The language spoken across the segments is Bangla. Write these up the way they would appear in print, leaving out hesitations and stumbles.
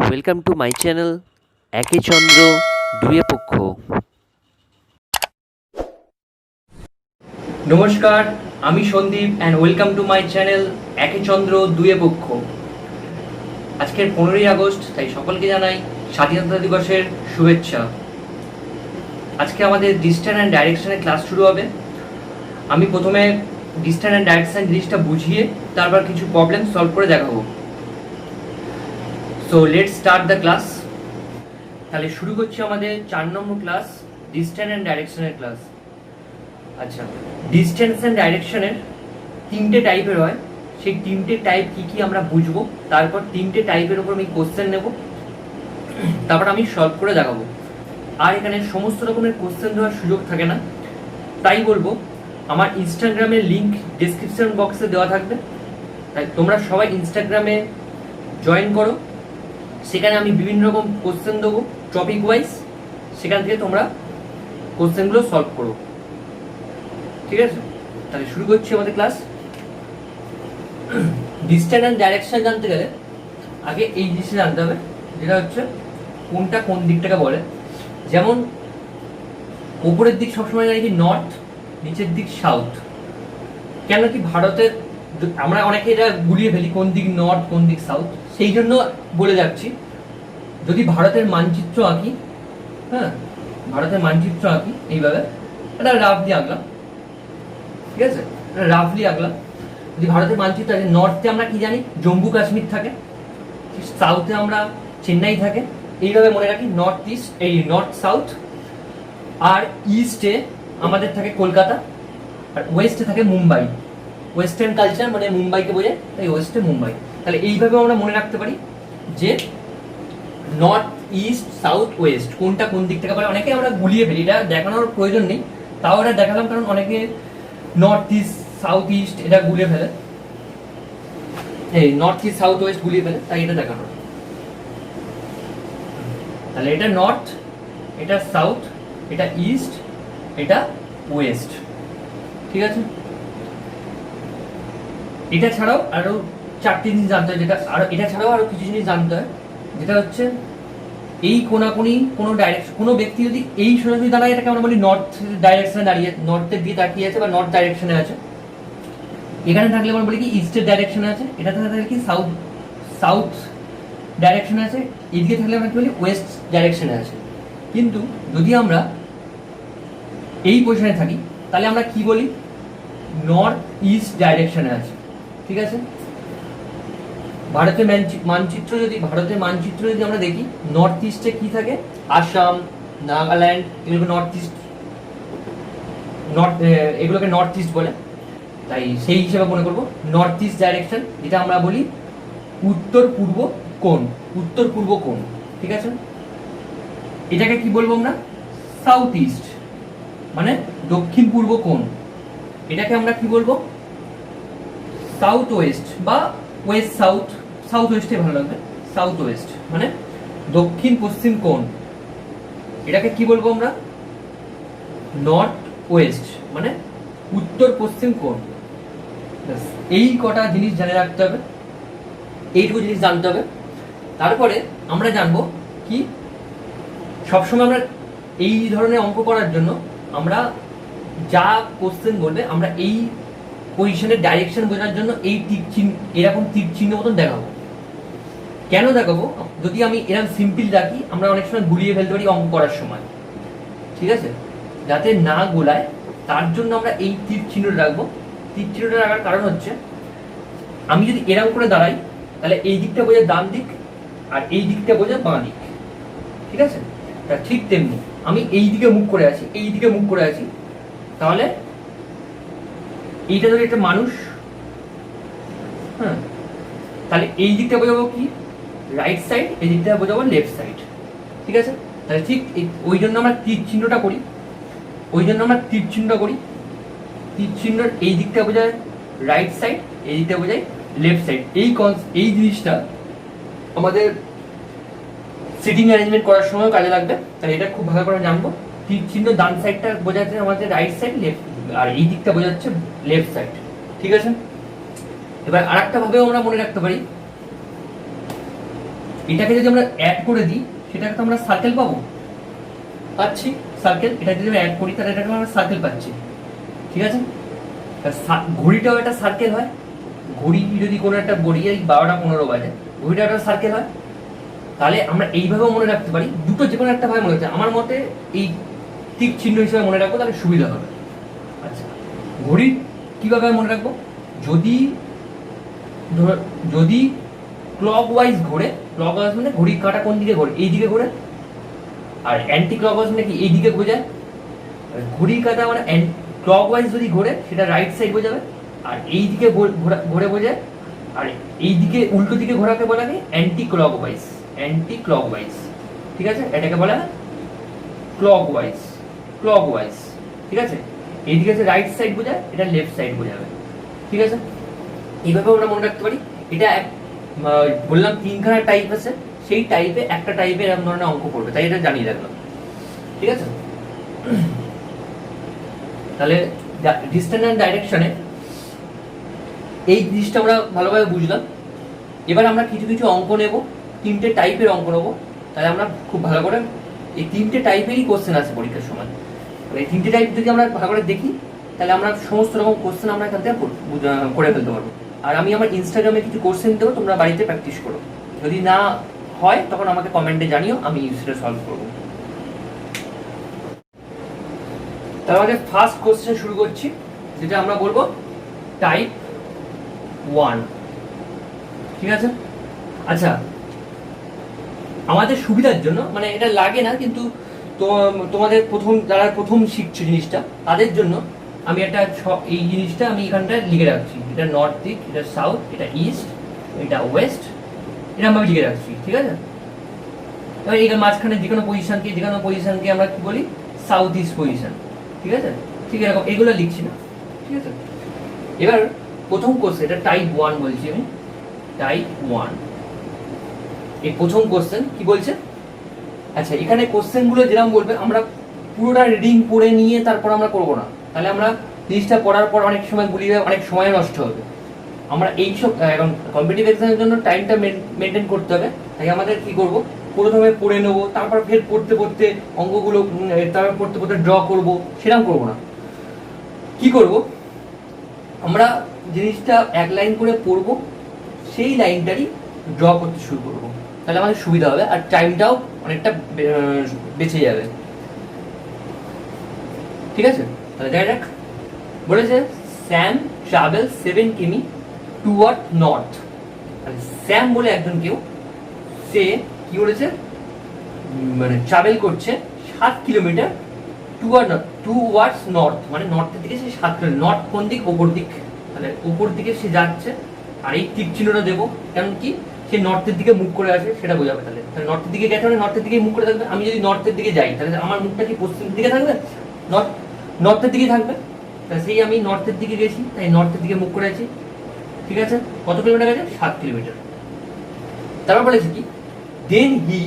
ওয়েলকাম টু মাই চ্যানেল একে চন্দ্র দুয়ে পক্ষ। নমস্কার, আমি Sandip and welcome to my channel একে চন্দ্র দুয়ে পক্ষ। আজকের 15ই আগস্ট, তাই সকলকে জানাই স্বাধীনতা দিবসের শুভেচ্ছা। আজকে আমাদের ডিস্টেন্স অ্যান্ড ডাইরেকশনের ক্লাস শুরু হবে। আমি প্রথমে ডিস্টেন্স অ্যান্ড ডাইরেকশন জিনিসটা বুঝিয়ে তারপর কিছু প্রবলেম সলভ করে দেখাবো। So let's start the class. তাহলে শুরু করছি আমাদের 4 নম্বর ক্লাস, ডিস্টেন্স অ্যান্ড ডাইরেকশনের ক্লাস। আচ্ছা, ডিস্টেন্স অ্যান্ড ডাইরেকশনের 3টে টাইপের হয়। সেই 3টে টাইপ কি কি আমরা বুঝবো, তারপর 3টে টাইপের উপর আমি কোশ্চেন নেব, তারপর আমি সলভ করে দেখাবো। আর এখানে সমস্ত রকমের কোশ্চেন দেওয়ার সুযোগ থাকে না, তাই বলবো আমার ইনস্টাগ্রামের লিঙ্ক ডিসক্রিপশন বক্সে দেওয়া থাকবে, তাই তোমরা সবাই ইনস্টাগ্রামে জয়েন করো। সেখানে আমি বিভিন্ন রকম কোশ্চেন দেবো টপিক ওয়াইজ, সেখান থেকে তোমরা কোশ্চেনগুলো সলভ করো। ঠিক আছে, তাহলে শুরু করছি আমাদের ক্লাস। ডিস্টেন্স অ্যান্ড ডাইরেকশন জানতে গেলে আগে এই জিনিসটা জানতে হবে, যেটা হচ্ছে কোনটা কোন দিকটাকে বলে। যেমন উপরের দিক সবসময় জানি কি নর্থ, নিচের দিক সাউথ। কেন কি ভারতের আমরা অনেকে এটা গুলিয়ে ফেলি কোন দিক নর্থ কোন দিক সাউথ, সেই জন্য বলে যাচ্ছি। যদি ভারতের মানচিত্র আঁকি, হ্যাঁ ভারতের মানচিত্র আঁকি এইভাবে, এটা রাফলি আঁকলাম, ঠিক আছে, রাফলি আঁকলাম। যদি ভারতের মানচিত্র আছে, নর্থে আমরা কি জানি জম্মু কাশ্মীর থাকে, সাউথে আমরা চেন্নাই থাকে, এইভাবে মনে রাখি নর্থ ইস্ট, এই নর্থ সাউথ। আর ইস্টে আমাদের থাকে কলকাতা, আর ওয়েস্টে থাকে মুম্বাই। ওয়েস্টার্ন কালচার মানে মুম্বাইকে বোঝায়, তাই ওয়েস্টে মুম্বাই। তাহলে এইভাবে আমরা মনে রাখতে পারি যে নর্থ ইস্ট সাউথ ওয়েস্ট কোনটা কোন দিক থেকে বলে। অনেকে আমরা গুলিয়ে ফেলি, এটা দেখানোর প্রয়োজন নেই, তাও এটা দেখালাম কারণ অনেকে নর্থ ইস্ট সাউথ ইস্ট এটা গুলিয়ে ফেলে, এই নর্থ ইস্ট সাউথ ওয়েস্ট গুলিয়ে ফেলে, তাই এটা দেখানো। তাহলে এটা নর্থ, এটা সাউথ, এটা ইস্ট, এটা ওয়েস্ট, ঠিক আছে। এটা ছাড়াও আরো 4টে জিনিস জানতে হয়, যেটা আরো এটা ছাড়াও আরো কিছু জিনিস জানতে হয়, যেটা হচ্ছে এই কোনাকুনি কোনো ডাইরেকশন, কোনো ব্যক্তি যদি এই সোজাসুজি দাঁড়ায়, এটাকে আমরা বলি নর্থ ডাইরেকশনে দাঁড়িয়ে, নর্থের দিকে তাকিয়ে আছে বা নর্থ ডাইরেকশনে আছে। এখানে থাকলে আমরা বলি কি ইস্টের ডাইরেকশনে আছে, এটা থাকলে কি সাউথ সাউথ ডাইরেকশনে আছে, এদিকে থাকলে আমরা কি বলি ওয়েস্ট ডাইরেকশনে আছে। কিন্তু যদি আমরা এই পজিশনে থাকি, তাহলে আমরা কি বলি নর্থ ইস্ট ডাইরেকশনে আছে, ঠিক আছে। ভারতের মানচিত্র যদি আমরা দেখি, নর্থ ইস্টে কি থাকে, আসাম, নাগাল্যান্ড, এগুলোকে নর্থ ইস্ট, এগুলোকে নর্থ ইস্ট বলে। তাই সেই হিসেবে মনে করবো নর্থ ইস্ট ডাইরেকশন, যেটা আমরা বলি উত্তর পূর্ব কোণ, উত্তর পূর্ব কোণ, ঠিক আছে। এটাকে কি বলবো আমরা সাউথ ইস্ট, মানে দক্ষিণ পূর্ব কোণ। এটাকে আমরা কি বলবো সাউথ ওয়েস্ট বা ওয়েস্ট সাউথ, সাউথ ওয়েস্টে ভালো লাগবে, সাউথ ওয়েস্ট মানে দক্ষিণ পশ্চিম কোণ। এটাকে কি বলবো আমরা নর্থ ওয়েস্ট মানে উত্তর পশ্চিম কোণ। এই কটা জিনিস জেনে রাখতে হবে, এইটুকু জিনিস জানতে হবে। তারপরে আমরা জানবো কি সবসময় আমরা এই ধরনের অঙ্ক করার জন্য আমরা যা কোশ্চেন বলবে, আমরা এই পজিশনের ডাইরেকশন বোঝার জন্য এই তীর চিহ্ন, এরকম তীর চিহ্ন মতন দেখাবো। কেন দেখাবো, যদি আমি এরকম সিম্পল রাখি, আমরা অনেক সময় গুলিয়ে ফেলতে পারি অঙ্ক করার সময়, ঠিক আছে। যাতে না গোলায় তার জন্য আমরা এই তীর চিহ্নটা রাখবো। তীর চিহ্নটা রাখার কারণ হচ্ছে, আমি যদি এরকম করে দাঁড়াই, তাহলে এই দিকটা বোঝায় ডান দিক, আর এই দিকটা বোঝায় বাঁ দিক, ঠিক আছে। তা ঠিক তেমনি আমি এই দিকে মুখ করে আছি, এই দিকে মুখ করে আছি, তাহলে এইটা যদি একটা মানুষ, হ্যাঁ, তাহলে এই দিকটা বোঝাবো কি রাইট সাইড, এই দিকটা বোঝাবো লেফট সাইড, ঠিক আছে। তাহলে ঠিক ওই জন্য আমরা তীর চিহ্নটা করি, তীর চিহ্নর এই দিকটা বোঝায় রাইট সাইড, এই দিকটা বোঝায় লেফট সাইড। এই জিনিসটা আমাদের সিটিং অ্যারেঞ্জমেন্ট করার সময় কাজে লাগবে, তাহলে এটা খুব ভালো করে জানবো। তীর চিহ্ন ডান সাইডটা বোঝাচ্ছে আমাদের রাইট সাইড, লেফট, আর এই দিকটা বোঝাচ্ছে লেফট সাইড, ঠিক আছে। এবার আরেকটা ভাবেও আমরা মনে রাখতে পারি, এটাকে যদি আমরা অ্যাড করে দিই সেটাকে তো আমরা সার্কেল পাবো, পাচ্ছি সার্কেল। এটা যদি আমরা অ্যাড করি তাহলে এটাকে আমরা সার্কেল পাচ্ছি, ঠিক আছে। ঘড়িটাও একটা সার্কেল হয়, ঘড়ি যদি কোনো একটা ঘড়ি এই 12টা 15 বাজে, ঘড়িটা একটা সার্কেল হয়। তাহলে আমরা এইভাবেও মনে রাখতে পারি, দুটো যে কোনো একটা ভাবে মনে রাখতে, আমার মতে এই টিক চিহ্ন হিসেবে মনে রাখবো, তাহলে সুবিধা হবে। আচ্ছা, ঘড়ি কীভাবে মনে রাখবো? যদি ক্লক ওয়াইজ ঘোরে, ক্লক ওয়াইজ মানে ঘড়ির কাঁটা কোন দিকে ঘোরে, এই দিকে ঘোরে। আর অ্যান্টি ক্লক ওয়াইজ মানে কি, এই দিকে বোঝায়। ঘড়ির কাঁটা মানে ক্লক ওয়াইজ যদি ঘোরে সেটা রাইট সাইড বোঝাবে, আর এই দিকে ঘোরে বোঝায়, আর এই দিকে উল্টো দিকে ঘোরাকে বলা হয় anti clock wise. Anti clock wise, ঠিক আছে, এটাকে বলা হয় ক্লক ওয়াইজ। ক্লক ওয়াইজ, ঠিক আছে। এইদিকে আছে রাইট সাইড বোঝায়, এটা লেফট সাইড বোঝাবে, ঠিক আছে। এইভাবে আমরা মনে রাখতে পারি। এটা বললাম 3খানা টাইপ আছে, সেই টাইপে একটা টাইপে এরকম ধরনের অঙ্ক পড়বে, তাই এটা জানিয়ে রাখলাম, ঠিক আছে। তাহলে ডিস্টেন্স অ্যান্ড ডাইরেকশনে এই জিনিসটা আমরা ভালোভাবে বুঝলাম। এবার আমরা কিছু কিছু অঙ্ক নেব, 3টে টাইপের অঙ্ক নেবো। তাহলে আমরা খুব ভালো করে এই 3টে টাইপেরই কোশ্চেন আছে পরীক্ষার সময়। এই 3টে টাইপ যদি আমরা ভালো করে দেখি তাহলে আমরা সমস্ত রকম কোশ্চেন আমরা এখান থেকে করে ফেলতে পারবো। আর আমি আমার ইনস্টাগ্রামে কিছু কোশ্চেন দেবো, তোমরা বাড়িতে প্র্যাকটিস করো। যদি না হয় তখন আমাকে কমেন্টে জানিও, আমি সেটা সলভ করবো। তার মধ্যে ফার্স্ট কোশ্চেন শুরু করছি, যেটা আমরা বলবো টাইপ 1, ঠিক আছে। আচ্ছা, আমাদের সুবিধার জন্য, মানে এটা লাগে না কিন্তু তোমাদের যারা প্রথম শিখছে জিনিসটা, তাদের জন্য আমি একটা এই জিনিসটা আমি এখানটায় লিখে রাখছি। এটা নর্থ দিক, এটা সাউথ, এটা ইস্ট, এটা ওয়েস্ট, এটা আমি লিখে রাখছি, ঠিক আছে। এবার এই মাঝখানে যে কোনো পজিশনকে আমরা কি বলি, সাউথ ইস্ট পজিশন, ঠিক আছে। ঠিক এরকম এগুলো লিখছি না, ঠিক আছে। এবার প্রথম কোশ্চেন, এটা টাইপ 1 বলছি আমি, টাইপ 1। এই প্রথম কোশ্চেন কি বলছে? আচ্ছা, এখানে কোশ্চেনগুলো যেরকম বলবে আমরা পুরোটা রিডিং পড়ে নিয়ে তারপর আমরা করবো না, তাহলে আমরা জিনিসটা পড়ার পর অনেক সময় গুলিয়ে অনেক সময় নষ্ট হবে। আমরা এইসব এখন কম্পিটিটিভ এক্সামের জন্য টাইমটা মেনটেন করতে হবে, তাই আমাদের কি করবো, প্রথমে পড়ে নেবো, তারপর ফের পড়তে পড়তে অঙ্কগুলো, তারপর পড়তে পড়তে ড্র করবো, সেরকম করবো না। কি করব, আমরা জিনিসটা এক লাইন করে পড়বো, সেই লাইনটারই ড্র করতে শুরু করবো, তাহলে আমাদের সুবিধা হবে আর টাইমটাও অনেকটা বেঁচে যাবে, ঠিক আছে। তাহলে দেখা যাক। বলেছে স্যাম ট্রাভেল 7 কিমি টুয়ার্ড নর্থ। স্যাম বলে একজন কেউ, সে কি বলেছে, মানে ট্রাভেল করছে 7 কিলোমিটার টুয়ার্ডস নর্থ, মানে নর্থের দিকে সে 7 কিলোমিটার। নর্থ কোন দিক? ওপর দিক, তাহলে ওপর দিকে সে যাচ্ছে। আর এই টিক চিহ্নটা দেবো, কারণ কি সে নর্থের দিকে মুখ করে আছে সেটা বোঝাবে। তাহলে নর্থের দিকে গেছে মানে নর্থের দিকে মুখ করে থাকবে। আমি যদি নর্থের দিকে যাই তাহলে আমার মুখটা কি পশ্চিমের দিকে থাকবে? নর্থের দিকে থাকবে। তাহলে সেই আমি নর্থের দিকে গেছি, তাই নর্থের দিকে মুখ করে আছি, ঠিক আছে। কত কিলোমিটার গেছে? 7 কিলোমিটার। তারপর বলেছে কি, then he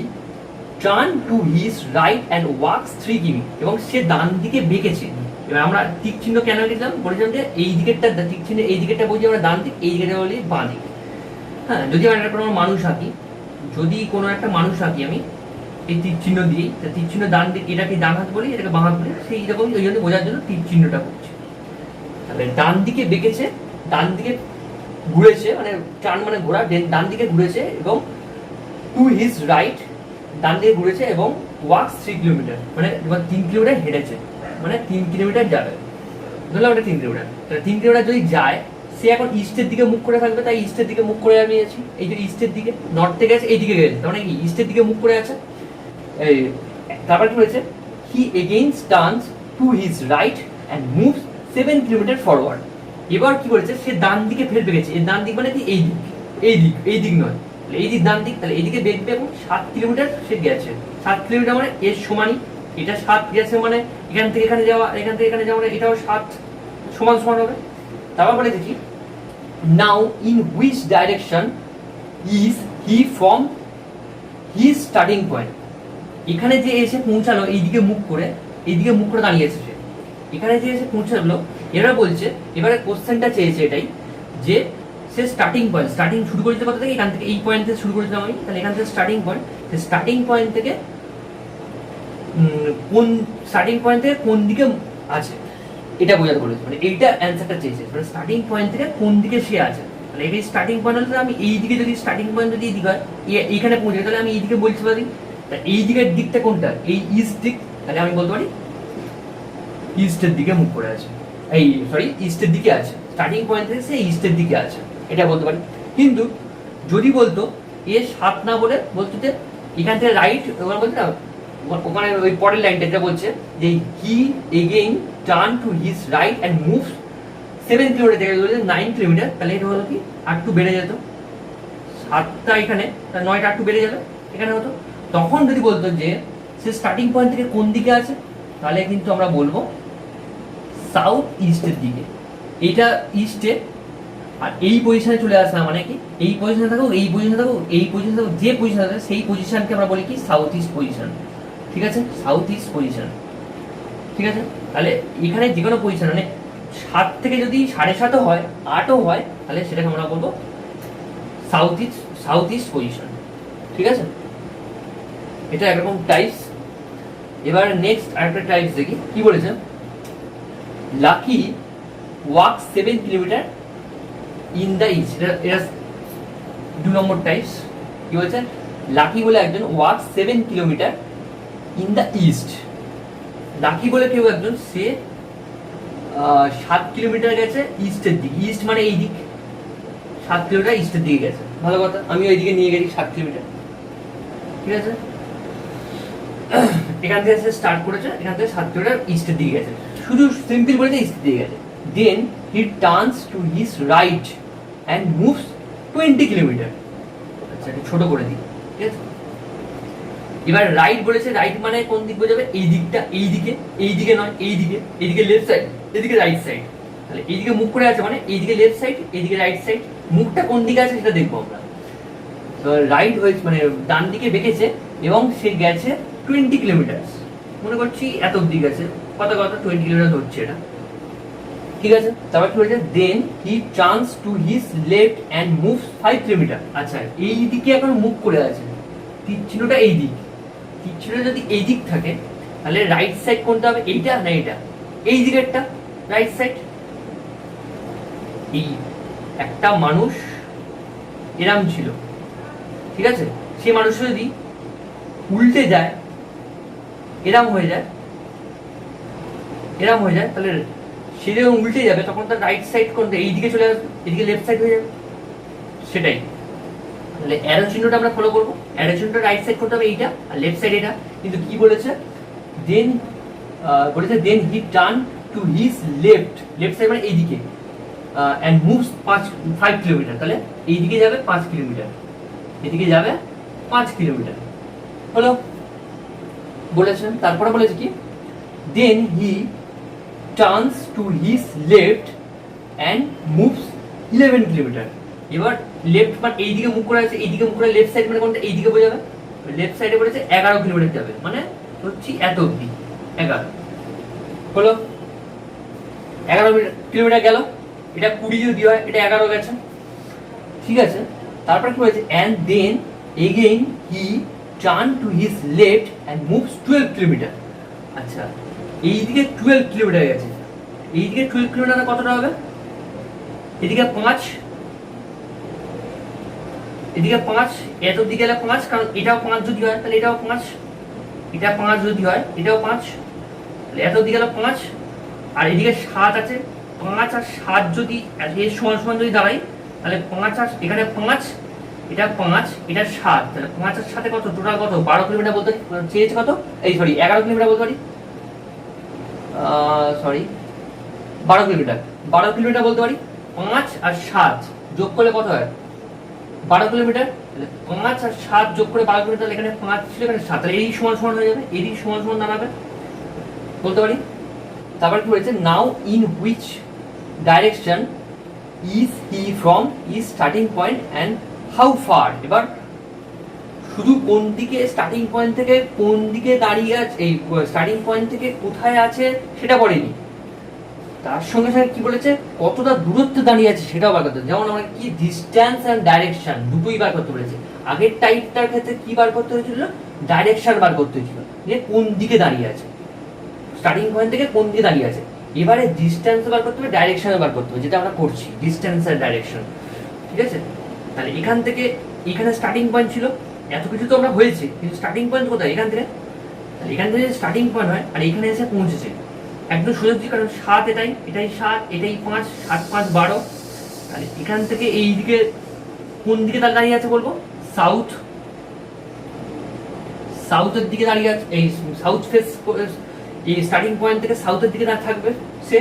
turn to his right and walks 3 কিমি, এবং সে ডান দিকে বেঁকেছে। এবার আমরা টিক চিহ্ন কেন দিলাম, বলেছিলাম যে এই দিকেরটা টিক চিহ্ন, এই দিকেরটা বলছি আমরা ডান দিক, এই দিকেরটা বলি বাঁ দিক। হ্যাঁ, যদি আমরা একটা কোনো মানুষ আঁকি, আমি এই তীর চিহ্ন দিই, তীর চিহ্ন ডান দিক, এটাকে ডান হাত বলি, এটাকে বাঁ হাত বলি, সেই রকমই ওই জন্য বোঝার জন্য তীর চিহ্নটা করছি। তাহলে ডান দিকে বেঁকেছে, ডান দিকে ঘুরেছে, মানে টার্ন মানে ঘোরা, ডান দিকে ঘুরেছে, এবং টু হিজ রাইট, ডান দিকে ঘুরেছে, এবং ওয়াকস 3 কিলোমিটার, মানে 3 কিলোমিটার হেঁটেছে, মানে 3 কিলোমিটার যাবে। ধরলাম ওটা 3 কিলোমিটার। তাহলে 3 কিলোমিটার যদি যায়, সে এখন ইস্টের দিকে মুখ করে থাকবে, তাই ইস্টের দিকে মুখ করে আমি আছি। এই যে ইস্টের দিকে, নর্থ থেকে গেছে, এই দিকে গেছে, তার মানে কি ইস্টের দিকে মুখ করে আছে। তারপর কি হয়েছে, he again turns to his right and moves 7 kilometre forward. এবার কি বলেছে, সে ডান দিকে ফের বেঁকেছে। এই ডান দিক মানে কি, এই দিক নয়, এই দিক ডান দিক। তাহলে এইদিকে বেঁকবে এবং 7 কিলোমিটার সে গেছে। 7 কিলোমিটার মানে এর সমানই, এটা 7 গেছে মানে এখান থেকে এখানে যাওয়া, এখান থেকে এখানে যাওয়া, মানে এটাও 7 সমান হবে। তারপর বলে দেখি, নাও in which direction is he from his starting point. এখানে যে এসে পৌঁছালো, এইদিকে মুখ করে দাঁড়িয়েছে সে, এখানে যে এসে পৌঁছালো। এরা বলছে, এবারে কোশ্চেনটা চেয়েছে এটাই, যে সে সে স্টার্টিং পয়েন্ট, স্টার্টিং শুরু করেছে কোথা থেকে, এখান থেকে, এই পয়েন্ট থেকে শুরু করেছিলাম আমি, তাহলে এখান থেকে স্টার্টিং পয়েন্ট, স্টার্টিং পয়েন্ট থেকে কোন স্টার্টিং পয়েন্ট থেকে কোন দিকে আছে এটা বোঝাতে বলেছে, মানে এইটা অ্যান্সারটা চেয়েছে, মানে স্টার্টিং পয়েন্ট থেকে কোন দিকে সে আছে। তাহলে এই স্টার্টিং পয়েন্ট হলে আমি এই দিকে, যদি স্টার্টিং পয়েন্ট যদি এইদিকে হয়, এইখানে পৌঁছে, তাহলে আমি এই দিকে বলতে পারি এই দিকের দিকটা কোনটা, এই ইস্ট দিক, তাহলে আমি বলতে পারি ইস্টের দিকে মুখ করে আছে, এই সরি ইস্টের দিকে আছে, স্টার্টিং পয়েন্ট থেকে সে ইস্টের দিকে আছে, এটা বলতে পারি। কিন্তু যদি বলতো এ 7 না বলে বলতো যে এখান থেকে রাইট, ওখানে বলছে না, ওখানে ওই পরের লাইনটা যেটা বলছে যে he again turn to his right and move 7 kilometre থেকে 9 কিলোমিটার, তাহলে এটা হলো কি আর একটু বেড়ে যেত, 7টা এখানে, তাহলে 9টা একটু বেড়ে যাবে এখানে হতো। তখন যদি বলতো যে সে স্টার্টিং পয়েন্ট থেকে কোন দিকে আছে, তাহলে কিন্তু আমরা বলবো সাউথ ইস্টের দিকে, এইটা ইস্টে, আর এই পজিশনে চলে আসা মানে কি এই পজিশনে থাকুক, এই পজিশনে থাকুক, এই পজিশনে থাকুক, যে পজিশনে থাকে সেই পজিশনকে আমরা বলি কি সাউথ ইস্ট পজিশন, ঠিক আছে, সাউথ ইস্ট পজিশন, ঠিক আছে। তাহলে এখানে যে কোনো পজিশন মানে 7 থেকে যদি 7.5 হয়, 8ও হয়, তাহলে সেটাকে আমরা বলবো সাউথ ইস্ট পজিশন, ঠিক আছে। এটা একরকম টাইপস। এবার নেক্সট আরেকটা টাইপস দেখি কি বলেছে, lucky walk 7 kilometre in the east, এটা 2 নম্বর টাইপস। কি বলছে, লাকি বলে একজন walk 7 kilometre in the east, lucky বলে কেউ একজন সে 7 কিলোমিটার গেছে ইস্টের দিকে, ইস্ট মানে এই দিক, 7 কিলোমিটার ইস্টের দিকে গেছে, ভালো কথা, আমি ওই দিকে নিয়ে গেছি 7 কিলোমিটার, ঠিক আছে। এখান থেকে সে স্টার্ট করেছে, এখান থেকে 7 কিলোমিটার ইস্টের দিকে গেছে, শুধু সিম্পল বলেছে ইস্টের দিকে গেছে। Then he turns to his right and moves 20 kilometre, আচ্ছা একটু ছোট করে দিই, ঠিক আছে। এবার রাইট বলেছে, রাইট মানে কোন দিক বোঝাবে, এই দিকটা, এই দিকে, এই দিকে নয়, এই দিকে, এদিকে লেফট সাইড, এদিকে রাইট সাইড, তাহলে এইদিকে মুখ করে আছে মানে এইদিকে লেফট সাইড, এইদিকে রাইট সাইড, মুখটা কোন দিকে আছে সেটা দেখবো আমরা। তো রাইট হয়েছে মানে ডান দিকে বেঁকেছে এবং সে গেছে 20 কিলোমিটার, মনে করছি এত দিক আছে, কত 20 কিলোমিটার হচ্ছে এটা, ঠিক আছে। তারপর কি হয়েছে, then he turns to his left and moves 5 kilometre, আচ্ছা এই দিকে এখন মুভ করে আছে, তীর চিহ্নটা এই দিক, তীর চিহ্ন যদি এই দিক থাকে তাহলে রাইট সাইড কোনটা হবে, এইটা না এইটা, এই দিকেরটা রাইট সাইড। এই একটা মানুষ এরম ছিল, ঠিক আছে, সেই মানুষ যদি উল্টে যায়, এরম হয়ে যায়, এরম হয়ে যায়, তাহলে সে যখন উল্টে যাবে তখন তার রাইট সাইড কোনটা, এই দিকে চলে আসবে, এদিকে লেফট সাইড হয়ে যাবে, সেটাই। তাহলে অ্যারো চিহ্নটা আমরা ফলো করবো, অ্যারো চিহ্নটা রাইট সাইড করতে হবে এইটা, আর লেফট সাইড এটা। কিন্তু কি বলেছে, দেন বলেছে then he turn to his left, left side মানে এইদিকে, অ্যান্ড মুভস 5 কিলোমিটার, তাহলে এইদিকে যাবে 5 কিলোমিটার, এদিকে যাবে 5 কিলোমিটার, হলো বলেছেন। তারপরে বলেছে কি, then he turns to his left and moves 11 kilometre. এবার লেফট মানে এইদিকে মুখ করে আছে, এইদিকে মুখ করে লেফট সাইড মানে কোনটা, এইদিকে বোঝাবে, লেফট সাইডে বলেছে 11 কিলোমিটার যাবে, মানে হচ্ছে এত অব্দি 11, হলো 11 কিলোমিটার গেল, এটা 20 যদি হয়, এটা 11 গেছে, ঠিক আছে। তারপর কি হয়েছে, and then again he turn to his left and moves 12 kilometre, আচ্ছা এইদিকে 12 কিলোমিটার গেছে, এইদিকে 12 কিলোমিটার কতটা হবে, এদিকে 5, এদিকে 5, এত দিকে গেলে 5, কারণ এটাও 5 যদি হয় তাহলে এটাও 5, এটা 5 যদি হয় এটাও 5, তাহলে এত দিকে গেলে 5, আর এদিকে 7 আছে, 5 আর 7 যদি এর সমান সমান যদি দাঁড়াই, তাহলে 5 আর এখানে 5, এটা 5, এটা 7, তাহলে 5 আর 7 কত, টোটাল কত, 12 কিলোমিটার বলতে চেয়েছে, কত, এই সরি 11 কিলোমিটার বলতে পারি, সরি 12 কিলোমিটার, 12 কিলোমিটার বলতে পারি। 5 আর 7 যোগ করলে কত হয়, 12 কিলোমিটার, তাহলে 5 আর 7 যোগ করে 12 কিলোমিটার, এখানে 5 ছিল, এখানে 7, তাহলে এই সমান সমান হয়ে যাবে, এরই সমান সমান দাঁড়াবে বলতে পারি। তারপর কি বলেছে, নাও in which direction is he from is starting point and how far, এবার শুধু কোন দিকে স্টার্টিং পয়েন্ট থেকে কোন দিকে দাঁড়িয়ে আছে, এই স্টার্টিং পয়েন্ট থেকে কোথায় আছে সেটা বলেনি, তার সঙ্গে সঙ্গে কি বলেছে, কতটা দূরত্বে দাঁড়িয়ে আছে সেটাও বার করতে হবে। যেমন আমরা কি ডিস্ট্যান্স অ্যান্ড ডাইরেকশন দুটোই বার করতে বলেছে। আগের টাইপটার ক্ষেত্রে কি বার করতে হয়েছিল, ডাইরেকশন বার করতে হয়েছিল, যে কোন দিকে দাঁড়িয়ে আছে, স্টার্টিং পয়েন্ট থেকে কোন দিকে দাঁড়িয়ে আছে। এবারে ডিস্ট্যান্স বার করতে হবে, ডাইরেকশন বার করতে হবে, যেটা আমরা করছি ডিস্ট্যান্স আর ডাইরেকশন। ঠিক আছে, তাহলে এখান থেকে এখানে স্টার্টিং পয়েন্ট ছিল, এত কিছু তো আমরা হয়েছে, কিন্তু স্টার্টিং পয়েন্ট কোথায়, এখান থেকে। তাহলে এখান থেকে স্টার্টিং পয়েন্ট হয় আর এখানে এসে পৌঁছেছে একদম সোজাসুজি, কারণ 7 এটাই 7 এটাই 5, 7 5 12। তাহলে এখান থেকে এই দিকে কোন দিকে তার দাঁড়িয়ে আছে বলবো, সাউথের দিকে দাঁড়িয়ে আছে। এই সাউথ ফেস, এই স্টার্টিং পয়েন্ট থেকে সাউথের দিকে দাঁড়িয়ে থাকবে সে,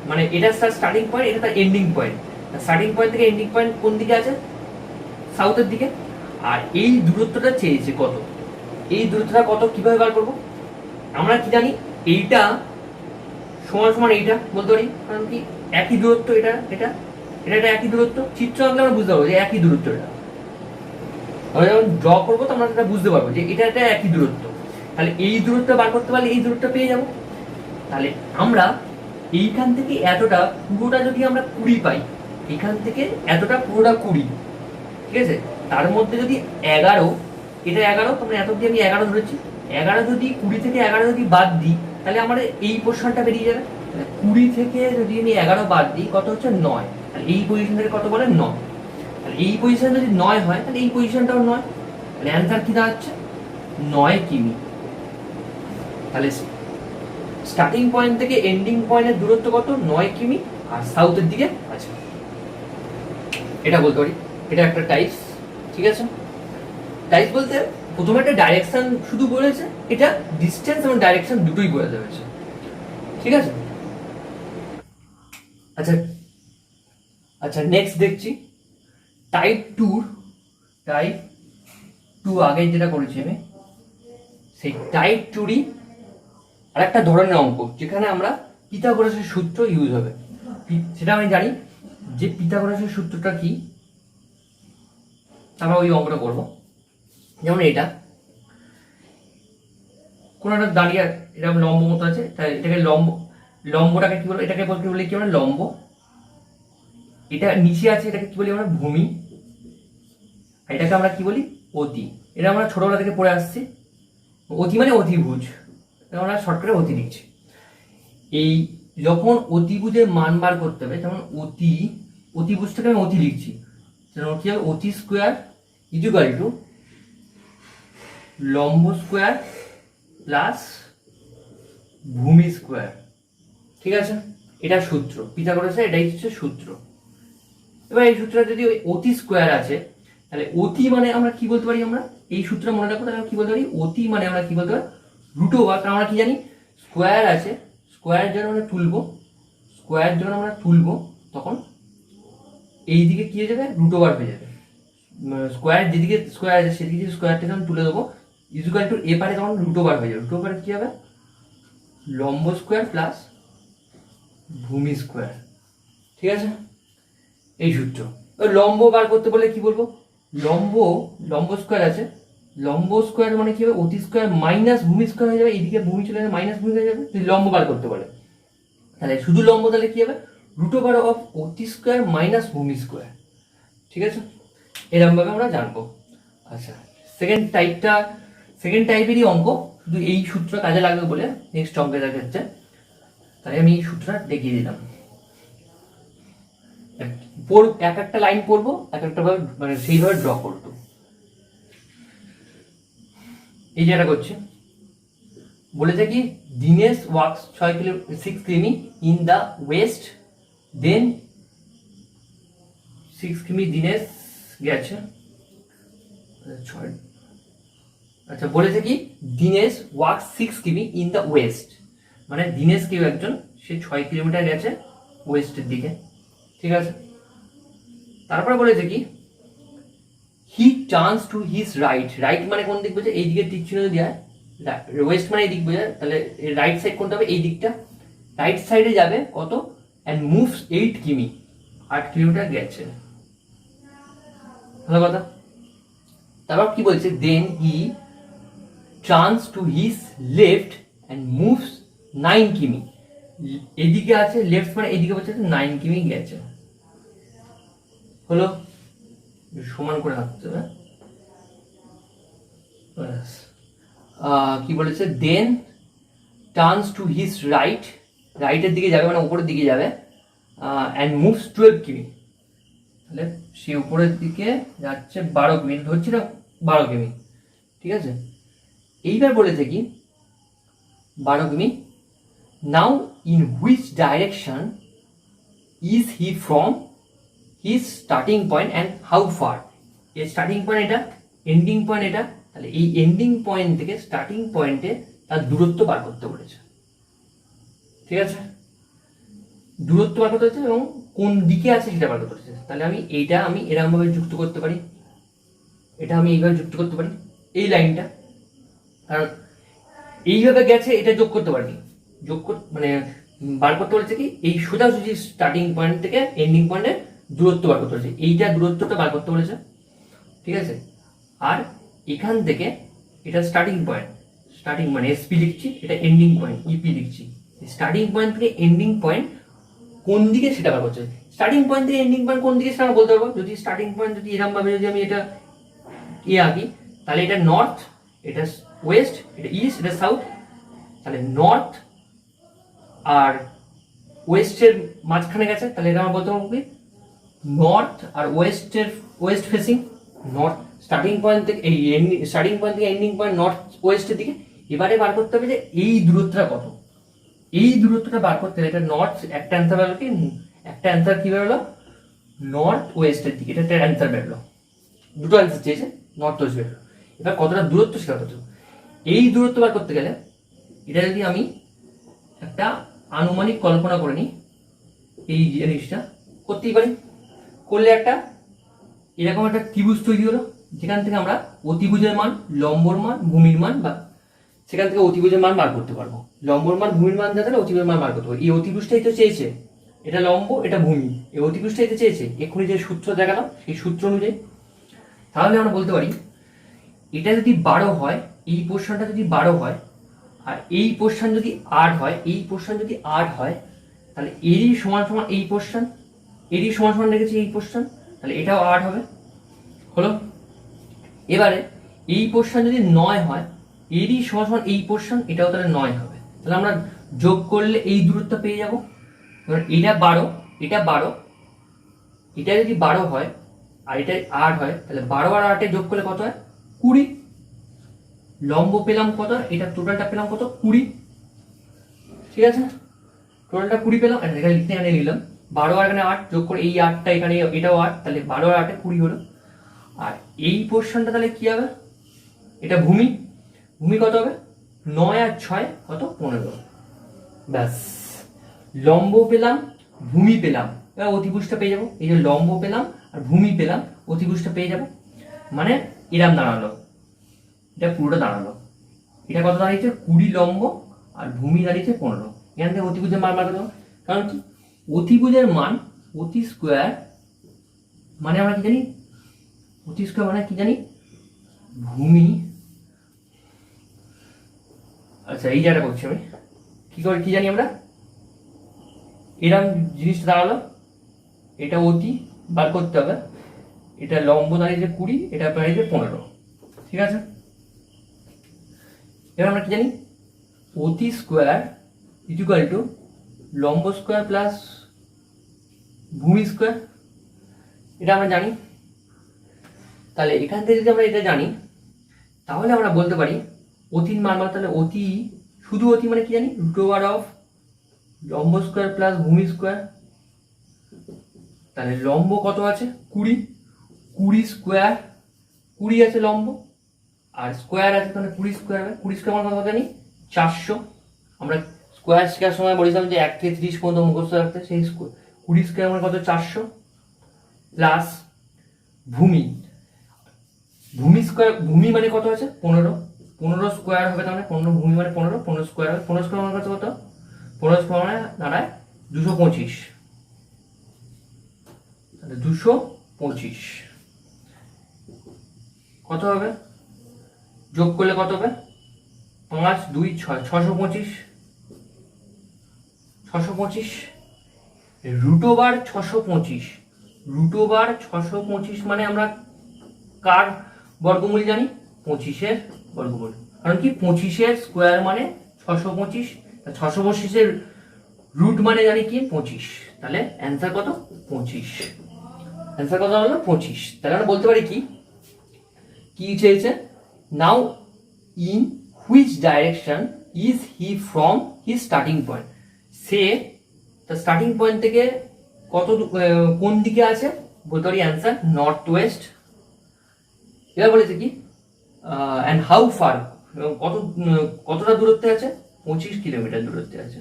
মানে এটা স্টার্টিং পয়েন্ট, এটা তার এন্ডিং পয়েন্ট। স্টার্টিং পয়েন্ট থেকে এন্ডিং পয়েন্ট কোন দিকে আছে, সাউথের দিকে। আর এই দূরত্বটা চেয়েছে কত, এই দূরত্বটা কত কিভাবে বার করবো, আমরা কি জানি, এইটা সমান সমান এইটা বলতে পারি, কারণ কি একই দূরত্ব, এটা এটা এটা এটা একই দূরত্ব। চিত্র আঁকলে আমরা বুঝতে পারবো যে একই দূরত্ব। এটা আমরা যখন ড্র করবো তো আমরা সেটা বুঝতে পারবো যে এটা এটা একই দূরত্ব। তাহলে এই দূরত্ব বার করতে পারলে এই দূরত্ব পেয়ে যাবো। তাহলে আমরা এইখান থেকে এতটা পুরোটা যদি আমরা 20 পাই, এখান থেকে এতটা পুরোটা 20, ঠিক আছে, তার মধ্যে যদি 11, এটা 11, তোমরা এত অব্দি আমি 11 ধরেছি, 11 যদি 20 থেকে 11 যদি বাদ দিই, তাহলে আমার এই পোর্শনটা বেরিয়ে যাবে। 20 থেকে যদি আমি 11 বাদ দিই, কত হচ্ছে 9। আর এই পজিশন থেকে কত বলে 9। তাহলে এই পজিশন যদি 9 হয়, তাহলে এই পজিশনটাও 9। তাহলে অ্যান্সার কি দাঁড়াচ্ছে, 9 কিমি। তাহলে স্টার্টিং পয়েন্ট থেকে এন্ডিং পয়েন্টের দূরত্ব কত, 9 কিমি, আর সাউথের দিকে আছে, এটা বলতে পারি। এটা একটা টাইপস। ঠিক আছে, টাইপস বলতে প্রথমে একটা ডাইরেকশন শুধু বলেছে, এটা ডিসটেন্স এবং ডাইরেকশন দুটোই বোঝাতে হয়েছে। ঠিক আছে, আচ্ছা আচ্ছা নেক্সট দেখছি টাইপ 2 আগে যেটা করেছি আমি, সেই টাইপ 2রই আরেকটা ধরনের অঙ্ক, যেখানে আমরা পিথাগোরাসের সূত্র ইউজ হবে। সেটা আমি জানি যে পিথাগোরাসের সূত্রটা কি, আমরা ওই অঙ্কটা করবো। যেমন এটা কোনো একটা দাঁড়িয়ে এরকম লম্ব মতো আছে, তাই এটাকে লম্বটাকে কি বলবো, এটাকে বলতে বলি কি আমরা লম্ব। এটা নিচে আছে, এটাকে কি বলি আমরা ভূমি, আর এটাকে আমরা কি বলি অতি। এটা আমরা ছোটবেলা থেকে পড়ে আসছি, অতি মানে অতিভুজ, আমরা শর্টকাটে অতি লিখছি। এই যখন অতিভুজের মান বার করতে হবে, যেমন অতিভুজটাকে আমি অতি লিখছি, যেমন কি হবে, অতি স্কোয়ার ইকুয়াল টু লম্ব স্কোয়ার প্লাস ভূমি স্কোয়ার। ঠিক আছে, এটা সূত্র পিথাগোরাসের, এটাই হচ্ছে সূত্র। এবার এই সূত্রটা যদি অতি স্কোয়ার আছে, তাহলে অতি মানে আমরা কি বলতে পারি, আমরা এই সূত্র মনে রাখবো, তাহলে কি বলতে পারি, অতি মানে আমরা কি বলতে পারি রুট ওভার। কারণ আমরা কি জানি স্কোয়ার আছে, স্কোয়ার যখন আমরা তুলবো তখন এই দিকে কি হয়ে যাবে, রুট ওভার হয়ে যাবে। স্কোয়ার যেদিকে স্কোয়ার আছে সেদিকে স্কোয়ারটা যখন তুলে দেবো, ইকুয়াল টু এপারে তখন রুট ওভার হয়ে যাবে। রুট ওভার কি হবে, লম্ব স্কোয়ার প্লাস ভূমি স্কোয়ার। ঠিক আছে, এই সূত্র। লম্ব বার করতে বলে কি বলবো, লম্ব স্কোয়ার আছে, লম্ব স্কোয়ার মানে কি হবে, অতি স্কোয়ার মাইনাস ভূমি স্কোয়ার হয়ে যাবে, এইদিকে ভূমি চলে যাবে, মাইনাস ভূমি হয়ে যাবে। যদি লম্ব বার করতে বলে, তাহলে শুধু লম্ব, তাহলে কি হবে, রুট ওভার অফ অতি স্কোয়ার মাইনাস ভূমি স্কোয়ার। ঠিক আছে, এরকম ভাবে আমরা জানবো। আচ্ছা, সেকেন্ড টাইপেরই অঙ্ক, শুধু এই সূত্র কাজে লাগবে বলে নেক্সট অঙ্কে দেখা যাচ্ছে, তাই আমি এই সূত্রটা দেখিয়ে দিলাম। এক একটা লাইন পড়বো, এক একটা ভাবে মানে সেইভাবে ড্র করবো। এই যেটা করছে, বলেছে কি দিনেশ ওয়ার্কস 6 কিমি ইন দ্য ওয়েস্ট, দেন 6 কিমি দিনেশ গেছে। আচ্ছা, বলেছে কি দিনেশ ওয়ার্কস 6 কিমি ইন দ্য ওয়েস্ট, মানে দিনেশ কেউ একজন, সে 6 কিলোমিটার গেছে ওয়েস্টের দিকে। ঠিক আছে, তারপরে বলেছে কি হি টার্নস টু হিজ রাইট মানে কোন দিক বোঝায়, এই দিকে তীর চিহ্ন যদি হয়, ওয়েস্ট মানে এই দিক বোঝায়, তাহলে রাইট সাইড কোনটা হবে, এই দিকটা, রাইট সাইডে যাবে কত, অ্যান্ড মুভস 8 কিমি, 8 কিলোমিটার গেছে। ভালো কথা। তারপর কি বলছে, then he turns to his left and moves 9 কিমি, এদিকে আছে লেফট মানে এদিকে হচ্ছে 9 কিমি গেছে। হলো, সমান করে রাখতে হবে। কি বলেছে, দেন টার্নস টু হিজ রাইট, রাইটের দিকে যাবে মানে উপরের দিকে যাবে, অ্যান্ড মুভস 12 কিমি। তাহলে সে উপরের দিকে যাচ্ছে 12 কিমি, ধরছি না 12 কিমি, ঠিক আছে। এইবার বলেছে কি 12 কিমি। নাও in which direction is he from his starting point and how far. এর স্টার্টিং পয়েন্ট এটা, এন্ডিং পয়েন্ট এটা, তাহলে এই এন্ডিং পয়েন্ট থেকে স্টার্টিং পয়েন্টে তার দূরত্ব বার করতে বলেছে, ঠিক আছে। দূরত্ব বার করতে হচ্ছে এবং কোন দিকে আছে সেটা বার করতে হচ্ছে। তাহলে আমি এইটা আমি এরকমভাবে যুক্ত করতে পারি, এটা আমি এইভাবে যুক্ত করতে পারি, এই লাইনটা, কারণ এইভাবে গেছে এটা যোগ করতে পারিনি, মানে বার করতে বলেছে কি এই সোজাসুজি স্টার্টিং পয়েন্ট থেকে এন্ডিং পয়েন্টের দূরত্ব বার করতে বলেছে, এইটা দূরত্বটা বার করতে বলেছে, ঠিক আছে। আর এখান থেকে এটা স্টার্টিং পয়েন্ট, স্টার্টিং মানে এসপি লিখছি, এটা এন্ডিং পয়েন্ট ইপি লিখছি। স্টার্টিং পয়েন্ট থেকে এন্ডিং পয়েন্ট কোন দিকে সেটা বার করছে। স্টার্টিং পয়েন্ট থেকে এন্ডিং পয়েন্ট কোন দিকে সেটা আমরা বলতে পারবো, যদি স্টার্টিং পয়েন্ট যদি এরকম ভাবে যদি আমি এটা আঁকি, তাহলে এটা নর্থ, এটা ওয়েস্ট, এটা ইস্ট, এটা সাউথ। তাহলে নর্থ আর ওয়েস্টের মাঝখানে গেছে, তাহলে এটা আমরা বলতে পারবো কি নর্থ আর ওয়েস্টের west facing. North starting point থেকে এই স্টার্টিং পয়েন্ট থেকে এন্ডিং পয়েন্ট নর্থ ওয়েস্টের দিকে। এবারে বার করতে হবে যে এই দূরত্বটা কত, এই দূরত্বটা বার করতে হবে। এটা নর্থ, একটা অ্যান্সার বেরোলো কি, একটা অ্যান্সার কি বেরোলো নর্থ ওয়েস্টের দিকে, এটা একটা অ্যান্সার বেরোলো, দুটো অ্যান্সার চেয়েছে, নর্থ ওয়েস্ট বেরোলো। এবার কতটা দূরত্ব সেটা কত, এই দূরত্ব বার করতে গেলে এটা যদি আমি একটা আনুমানিক কল্পনা করে নিই, এই জিনিসটা করতেই পারি, করলে একটা এরকম একটা ত্রিভুজ তৈরি হলো, যেখান থেকে আমরা অতিভুজের মান, লম্বর মান, ভূমির মান, বা সেখান থেকে অতিভুজের মান বার করতে পারবো। লম্বর মান, ভূমির মান জানলে অতিভুজের মান বার করতে পারবো। এই অতিভুজটাই তো চেয়েছে, এটা লম্ব, এটা ভূমি, এই অতিভুজটাই তো চেয়েছে। এক্ষুনি যে সূত্র দেখালাম সেই সূত্র অনুযায়ী তাহলে আমরা বলতে পারি এটা যদি 12 হয়, এই পোর্শনটা যদি 12 হয়, আর এই পোর্শন যদি 8 হয়, এই পোর্শন যদি 8 হয়, তাহলে এরই সমান সমান এই পোর্শন, এরই সমান সমান রেখেছি এই পোর্শন, তাহলে এটাও 8 হবে। হলো, এবারে এই পোর্শন যদি 9 হয়, এরই সমান সমান এই পোর্শন, এটাও তাহলে 9 হবে। তাহলে আমরা যোগ করলে এই দূরত্ব পেয়ে যাব। এবার এটা 12, এটা 12, এটা যদি 12 হয় আর এটা 8 হয়, তাহলে 12 আর 8 যোগ করলে কত হয় 20। লম্ব পেলাম কত, এটা টোটালটা পেলাম কত 20, ঠিক আছে। টোটালটা 20 পেলাম, এখানে লিখতে এখানে নিলাম 12 আর এখানে 8 যোগ করে এই 8টা এখানে, এটাও 8, তাহলে 12 আর 8 20 হলো। আর এই পোর্শনটা তাহলে কি হবে, এটা ভূমি, ভূমি কত হবে 9 আর 6 কত 15। ব্যাস, লম্ব পেলাম, ভূমি পেলাম, এবার অতিভুজটা পেয়ে যাবো। এই যে লম্ব পেলাম আর ভূমি পেলাম, অতিভুজটা পেয়ে যাবো। মানে এরম দাঁড়ালো, এটা পুরোটা দাঁড়ালো। এটা কত দাঁড়িয়েছে 20 লম্ব আর ভূমি দাঁড়িয়েছে 15। এখান থেকে অতিভুজের মান বার করবো, কারণ কি অতিভুজের মান অতি স্কোয়ার মানে আমরা কি জানি, অতি স্কোয়ার মানে কি জানি ভূমি। আচ্ছা এই জায়গাটা করছি আমি, কি করে কি জানি আমরা, এরকম জিনিসটা দাঁড়ালো, এটা অতি বার করতে হবে, এটা লম্ব দাঁড়িয়েছে 20, এটা দাঁড়িয়েছে 15, ঠিক আছে। এবার আমরা কি জানি অতি স্কোয়ার ইকুয়াল টু লম্ব স্কোয়ার প্লাস ভূমি স্কোয়ার, এটা আমরা জানি। তাহলে এখান থেকে যদি আমরা এটা জানি, তাহলে আমরা বলতে পারি অতির মান, তাহলে অতি, শুধু অতি মানে কি জানি √, লম্ব স্কোয়ার প্লাস ভূমি স্কোয়ার। তাহলে লম্ব কত আছে 20, 20 স্কোয়ার, 20 আছে লম্ব আর স্কোয়ার আছে, তাহলে 20 স্কোয়ার হবে। 20 স্কোয়ার মানে কত জানি 400। আমরা স্কোয়ার শেখার সময় বলেছিলাম যে 1 থেকে 30 পর্যন্ত মুখস্থ রাখতে, সেই 20 স্কোয়ার মানে কত 400 প্লাস ভূমি, ভূমি স্কোয়ার, ভূমি মানে কত আছে 15, 15 স্কোয়ার হবে, তাহলে 15 ভূমি মানে 15, 15 স্কোয়ার হবে। 15 স্কোয়ার মানে কত, 15 স্কোয়ার মানে দাঁড়ায় 225, তাহলে 225 কত হবে, যোগ করলে কত হবে 5 2 6, 625, 625, রুট ওভার 625, রুট ওভার 625 মানে আমরা কার বর্গমূল জানি? 25-এর বর্গমূল। কারণ কি 25-এর স্কোয়ার মানে 625, 625-এর রুট মানে জানি কি 25, তাহলে অ্যান্সার কত? 25। অ্যান্সার কত হলো? 25। তাহলে আমরা বলতে পারি কি কি চেয়েছে? Now in which direction is he from his starting point, সে তার স্টার্টিং পয়েন্ট থেকে কোন দিকে আছে? বলতে পারি অ্যান্সার নর্থ ওয়েস্ট। এবার বলেছে কি অ্যান্ড হাউ ফার, কতটা দূরত্বে আছে? 25 কিলোমিটার দূরত্বে আছে।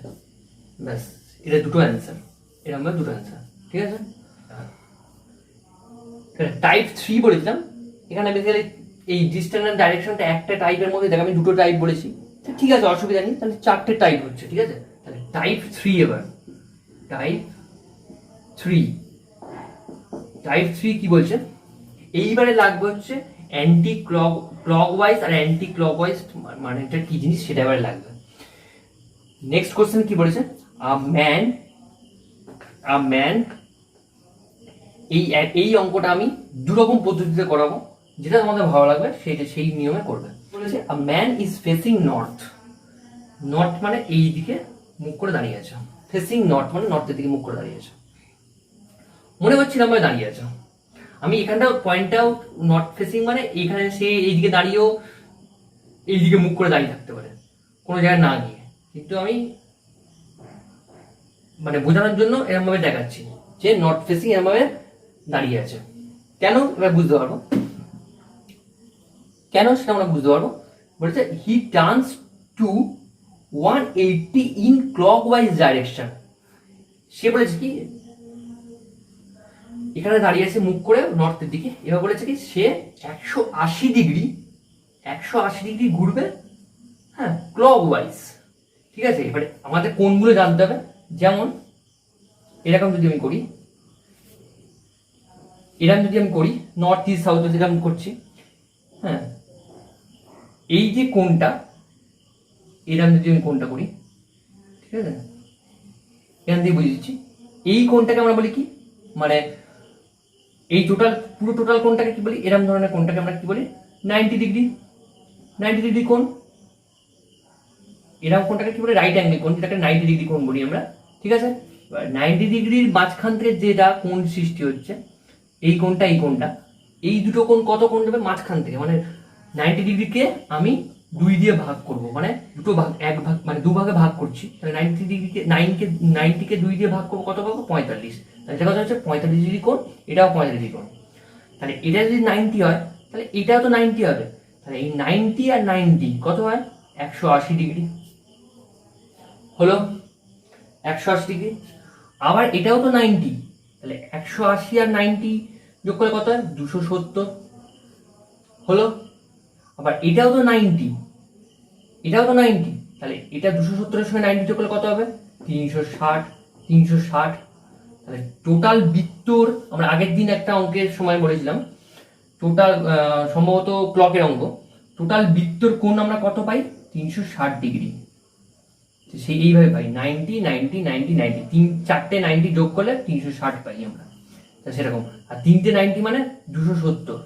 ব্যাস, এটা দুটো অ্যান্সার, এরকম দুটো অ্যান্সার। ঠিক আছে, টাইপ 3 বলেছিলাম। এখানে বেসিক্যালি এই ডিস্টেন্স এন্ড ডাইরেকশনটা একটা টাইপের মধ্যে দেখ, আমি দুটো টাইপ বলেছি, ঠিক আছে অসুবিধা নেই, তাহলে 4টে টাইপ হচ্ছে। ঠিক আছে, তাহলে টাইপ 3 এবার টাইপ 3, টাইপ 3 কি বলছে? এইবারে লাগবে হচ্ছে অ্যান্টি ক্লকওয়াইজ আর অ্যান্টি ক্লকওয়াইজ, মানে এটা কি জিনিস সেটা এবারে লাগবে। নেক্সট কোশ্চেন কি বলেছে? আ ম্যান, এই অঙ্কটা আমি দুরকম পদ্ধতিতে করাবো, যেটা তোমাদের ভালো লাগবে সেটা সেই নিয়মে করবে। বলেছে a man is facing north, north মানে এই দিকে মুখ করে দাঁড়িয়ে আছে, ফেসিং নর্থ মানে নর্থের দিকে মুখ করে দাঁড়িয়ে আছে। মনে হচ্ছিল আমরা দাঁড়িয়ে আছে, আমি এখানটা পয়েন্ট আউট নর্থ ফেসিং মানে এখানে সে এইদিকে দাঁড়িয়েও এইদিকে মুখ করে দাঁড়িয়ে থাকতে পারে কোনো জায়গায় না গিয়ে, কিন্তু আমি মানে বোঝানোর জন্য এরকম ভাবে দেখাচ্ছি যে নর্থ ফেসিং এরকম ভাবে দাঁড়িয়ে আছে। কেন? এবার বুঝতে পারবো কেন, সেটা আমরা বুঝতে পারবো। বলেছে he turns to 180 in clockwise direction. সে বলেছে কি এখানে দাঁড়িয়ে আছে মুখ করে নর্থের দিকে, এবার বলেছে কি সে 180 ডিগ্রি ঘুরবে, হ্যাঁ ক্লকওয়াইজ। ঠিক আছে, এবারে আমাদের কোনগুলো জানতে হবে, যেমন এরকম যদি আমি করি, নর্থ ইস্ট সাউথ যেটা আমি করছি, হ্যাঁ এই যে কোনটা, এরকম যদি আমি কোনটা করি, ঠিক আছে এখান থেকে বুঝে দিচ্ছি, এই কোনটাকে আমরা বলি কি, মানে এই পুরো টোটাল কোনটাকে কি বলি? এরকম ধরনের কোনটাকে আমরা কি বলি? 90 ডিগ্রি কোণ। এরকম কোনটাকে কি বলি? রাইট অ্যাঙ্গেল কোণ, যেটাকে 90 ডিগ্রি কোণ বলি আমরা। ঠিক আছে, 90 ডিগ্রির মাঝখান থেকে যেটা কোণ সৃষ্টি হচ্ছে, এই কোণটা এই দুটো কোণ কত কোণ দেবে মাঝখান থেকে, মানে 90 ডিগ্রিকে আমি 2 দিয়ে ভাগ করব, মানে দুটো ভাগ, এক ভাগ মানে দুভাগে ভাগ করছি, তাহলে 90কে 2 দিয়ে ভাগ করবো, কত পাবো? 45। তাহলে এটা কথা হচ্ছে 45 ডিগ্রি কোণ, এটাও 45 ডিগ্রি কোণ। তাহলে এটা যদি 90 হয় তাহলে এটাও তো 90 হবে, তাহলে এই 90 আর 90 কত হয়? 180 ডিগ্রি হলো, 180 ডিগ্রি। আবার এটাও তো 90, তাহলে 180 আর 90 যোগ করলে কত হয়? 270 হলো। আবার এটাও তো 90, তাহলে এটা 270-এর সঙ্গে 90 যোগ করলে কত হবে? 360। তাহলে টোটাল বৃত্তর, আমরা আগের দিন একটা অঙ্কের সময় বলেছিলাম টোটাল, সম্ভবত ক্লকের অঙ্ক, টোটাল বৃত্তর কোণ আমরা কত পাই? 360 ডিগ্রি। সেই এইভাবে পাই 90 90 90 90, 4টে 90 যোগ করলে 360 পাই আমরা, সেরকম। আর 3টে 90 মানে 270,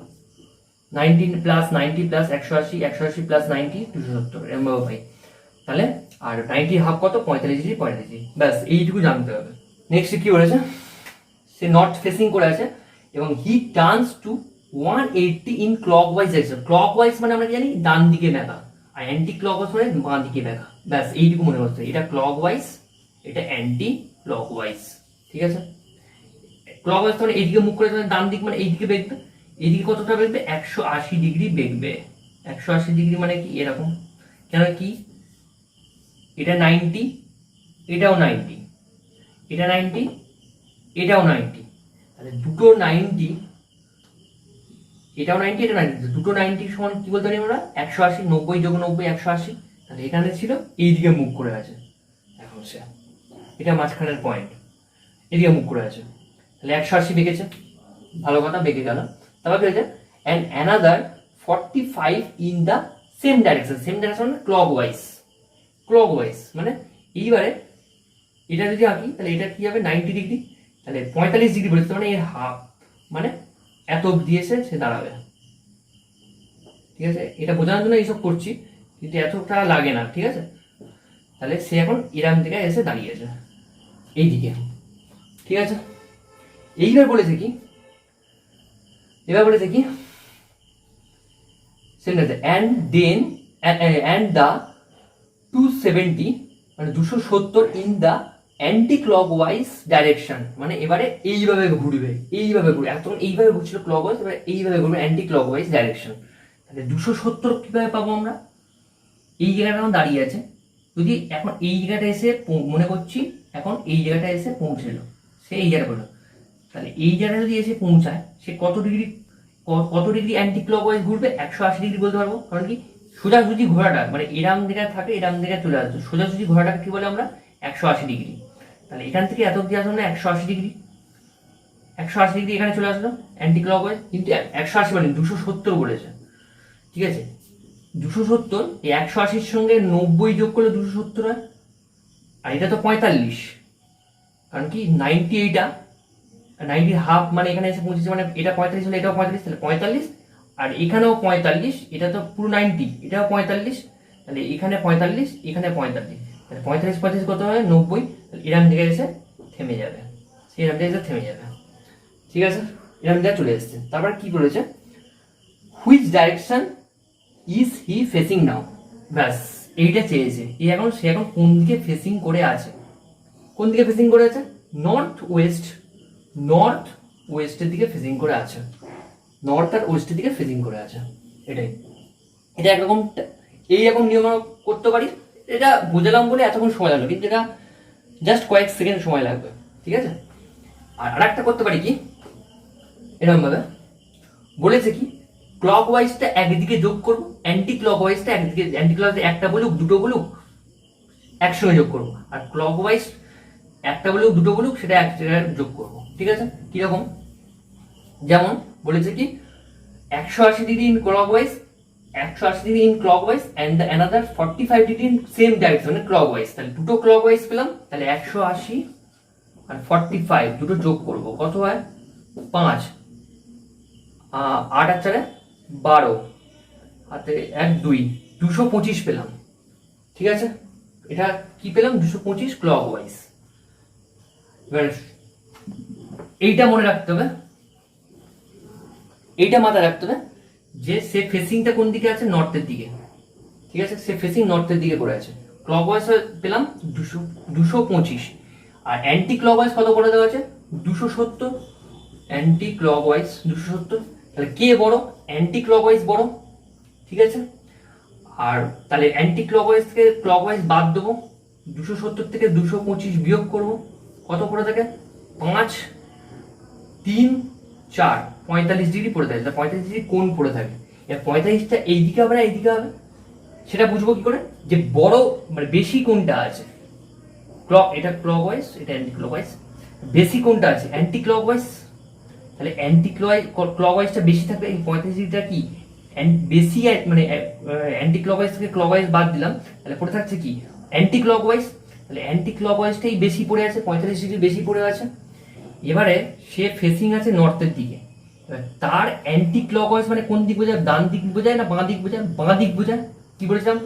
90 প্লাস 90 প্লাস 180, 180 প্লাস 90 270, এরকম ভাবে পাই। তাহলে আর 90 হাফ কত? 45 ডিগ্রি। ব্যাস, এইটুকু জানতে হবে। নেক্সট কি বলেছে? সে নর্থ ফেসিং করে আছে এবং he turns to 180 in clockwise direction. Clockwise মানে আমরা জানি ডান দিকে বেঁকা, আর অ্যান্টি ক্লকওয়াইজ মানে বাঁ দিকে বেঁকা। ব্যাস, এইটুকু মনে করতে হবে, এটা ক্লকওয়াইজ, এটা অ্যান্টি ক্লকওয়াইজ। ঠিক আছে, ক্লকওয়াইজ মানে এইদিকে মুখ করে, ডান দিক মানে এইদিকে বেঁকবে, এইদিকে কতটা বেঁকবে? 180 ডিগ্রি বেঁকবে। 180 ডিগ্রি মানে কি? এরকম। কেন কি? এটা 90, এটাও 90, এটা 90, এটাও 90, তাহলে দুটো 90, এটাও 90, এটা 90, দুটো 90 সমান কি বলতে পারি আমরা? 180, 90 যোগ 90 180। তাহলে এখানে ছিল এইদিকে মুখ করে আছে, এখন সে এটা মাঝখানের পয়েন্ট, এদিকে মুখ করে আছে, তাহলে 180 বেঁকেছে, ভালো কথা, বেঁকে গেল। তারপর কি হয়েছে? And another 45 in the same direction মানে ক্লকওয়াইজ মানে এইবারে এটা যদি আঁকি তাহলে এটা কি হবে 90 ডিগ্রি, তাহলে 45 ডিগ্রি বলেছে, মানে এর হাফ, মানে এত অবধি এসে সে দাঁড়াবে। ঠিক আছে, এটা বোঝানোর জন্য এইসব করছি, কিন্তু এতটা লাগে না। ঠিক আছে, তাহলে সে এখন এরাম দিকে এসে দাঁড়িয়েছে এই দিকে। ঠিক আছে, এইবার বলেছে কি, এবার বলেছে কি sentence and then and the 270 মানে 270 in the anticlockwise direction, মানে এবারে এইভাবে ঘুরবে, এইভাবে ঘুরবে, এতক্ষণ এইভাবে ঘুরছিল ক্লকওয়াইজ, এবার এইভাবে ঘুরবে অ্যান্টি ক্লকওয়াইজ ডাইরেকশন। তাহলে 270 কিভাবে পাবো আমরা, এই জায়গাটা এখন দাঁড়িয়ে আছে, যদি এখন এই জায়গাটা এসে মনে করছি এখন এই জায়গাটা এসে পৌঁছলো, সে এই জায়গাটা বললো, তাহলে এই জায়গাটা যদি এসে পৌঁছায় সে কত ডিগ্রি অ্যান্টি ক্লকওয়াইজ ঘুরবে, 180 ডিগ্রি বলতে পারবো, কারণ কি সোজাসুজি ঘোরাটা মানে এরাম দিকে থাকে, এরাম দিকে চলে আসবে, সোজাসুজি ঘোরাটাকে কি বলে আমরা 180 ডিগ্রি। তাহলে এখান থেকে এত অব্দি আসলো না 180 ডিগ্রি, 180 ডিগ্রি এখানে চলে আসলো অ্যান্টি ক্লকওয়াইজ, কিন্তু 180 মানে 270 বলেছে। ঠিক আছে, 270 এই 180-র সঙ্গে 90 যোগ করলে 270 হয়, আর এটা তো 45, কারণ কি 90 এইটা 90 হাফ, মানে এখানে এসে পৌঁছেছে, মানে এটা 45 হলে এটাও 45, তাহলে 45, আর এখানেও 45, এটা তো পুরো 90, এটাও 45, তাহলে এখানে 45, এখানে 45, তাহলে 45 45 কত হয় 90, তাহলে এরাম দিকে এসে থেমে যাবে, সেই এরাম দিকে এসে থেমে যাবে। ঠিক আছে, এরাম দিকে চলে এসছে। তারপর কি বলেছে, which direction is he facing now, ব্যাস এইটা চেয়েছে, এই এখন সে এখন কোন দিকে ফেসিং করে আছে, কোন দিকে ফেসিং করে আছে, নর্থ ওয়েস্টের দিকে ফেসিং করে আছে, নর্থ আর ওয়েস্টের দিকে ফেসিং করে আছে। এটাই, এটা একরকম এইরকম নিয়ম করতে পারি, এটা বোঝালাম বলে এতক্ষণ সময় লাগলো, কিন্তু এটা জাস্ট কয়েক সেকেন্ড সময় লাগবে। ঠিক আছে, আর একটা করতে পারি কি, এরকম ভাবে বলেছে কি ক্লক ওয়াইজটা একদিকে যোগ করবো, অ্যান্টি ক্লক ওয়াইজটা একদিকে, অ্যান্টি ক্লক একটা বলুক দুটো বলুক একসঙ্গে যোগ করবো, আর ক্লক ওয়াইজ একটা বলুক দুটো বলুক সেটা এক জায়গায় যোগ করবো। ঠিক আছে, কিরকম, যেমন বলেছে কি 180 degree in clock wise, 180 degree in clock wise and another 45 degree in same direction মানে ক্লক ওয়াইজ, তাহলে দুটো ক্লক ওয়াইজ পেলাম, তাহলে 180 আর 45 দুটো যোগ করবো, কত হয় 5, 8 আর 4 12, হাতে 1 2, 225 পেলাম। ঠিক আছে, এটা কি পেলাম 225 ক্লক ওয়াইজ। এবার এইটা মনে রাখতে হবে, এইটা মাথায় রাখতে হবে যে সে ফেসিংটা কোন দিকে আছে, নর্থের দিকে। ঠিক আছে, সে ফেসিং নর্থের দিকে করে আছে, ক্লক ওয়াইজ পেলাম 225, আর অ্যান্টি ক্লক ওয়াইজ কত করে দেওয়া আছে 270, অ্যান্টি ক্লক ওয়াইজ 270, তাহলে কে বড়, অ্যান্টি ক্লক ওয়াইজ বড়। ঠিক আছে, আর তাহলে অ্যান্টি ক্লক ওয়াইজ থেকে ক্লক ওয়াইজ বাদ দেবো, 270 থেকে 225 বিয়োগ করবো, কত করে থাকে 5 3 4 45 ডিগ্রি পড়ে থাকে, 45 ডিগ্রি কোণ পড়ে থাকে। এবার 45টা এইদিকে হবে না এইদিকে হবে, সেটা বুঝবো কি করে, যে বড় মানে বেশি কোণটা আছে ক্লক, এটা ক্লক ওয়াইজ এটা অ্যান্টি ক্লক ওয়াইজ, বেশি কোণটা আছে অ্যান্টি ক্লক ওয়াইজ, তাহলে অ্যান্টি ক্লক ওয়াইজটা বেশি থাকলে এই 45 ডিগ্রিটা কি বেশি, মানে অ্যান্টি ক্লক ওয়াইজ থেকে ক্লক ওয়াইজ বাদ দিলাম, তাহলে পড়ে থাকছে কি অ্যান্টি ক্লক ওয়াইজ, তাহলে অ্যান্টি ক্লক ওয়াইজটাই বেশি পড়ে আছে, 45 ডিগ্রি বেশি পড়ে আছে। এবারে সে ফেসিং আছে নর্থের দিকে, তার অ্যান্টি ক্লক ওয়াইজ মানে কোন দিক বোঝায়, ডান দিক বোঝায় না বাঁ দিক বোঝায়, বাঁ দিক বোঝায়। কি বলেছিলাম,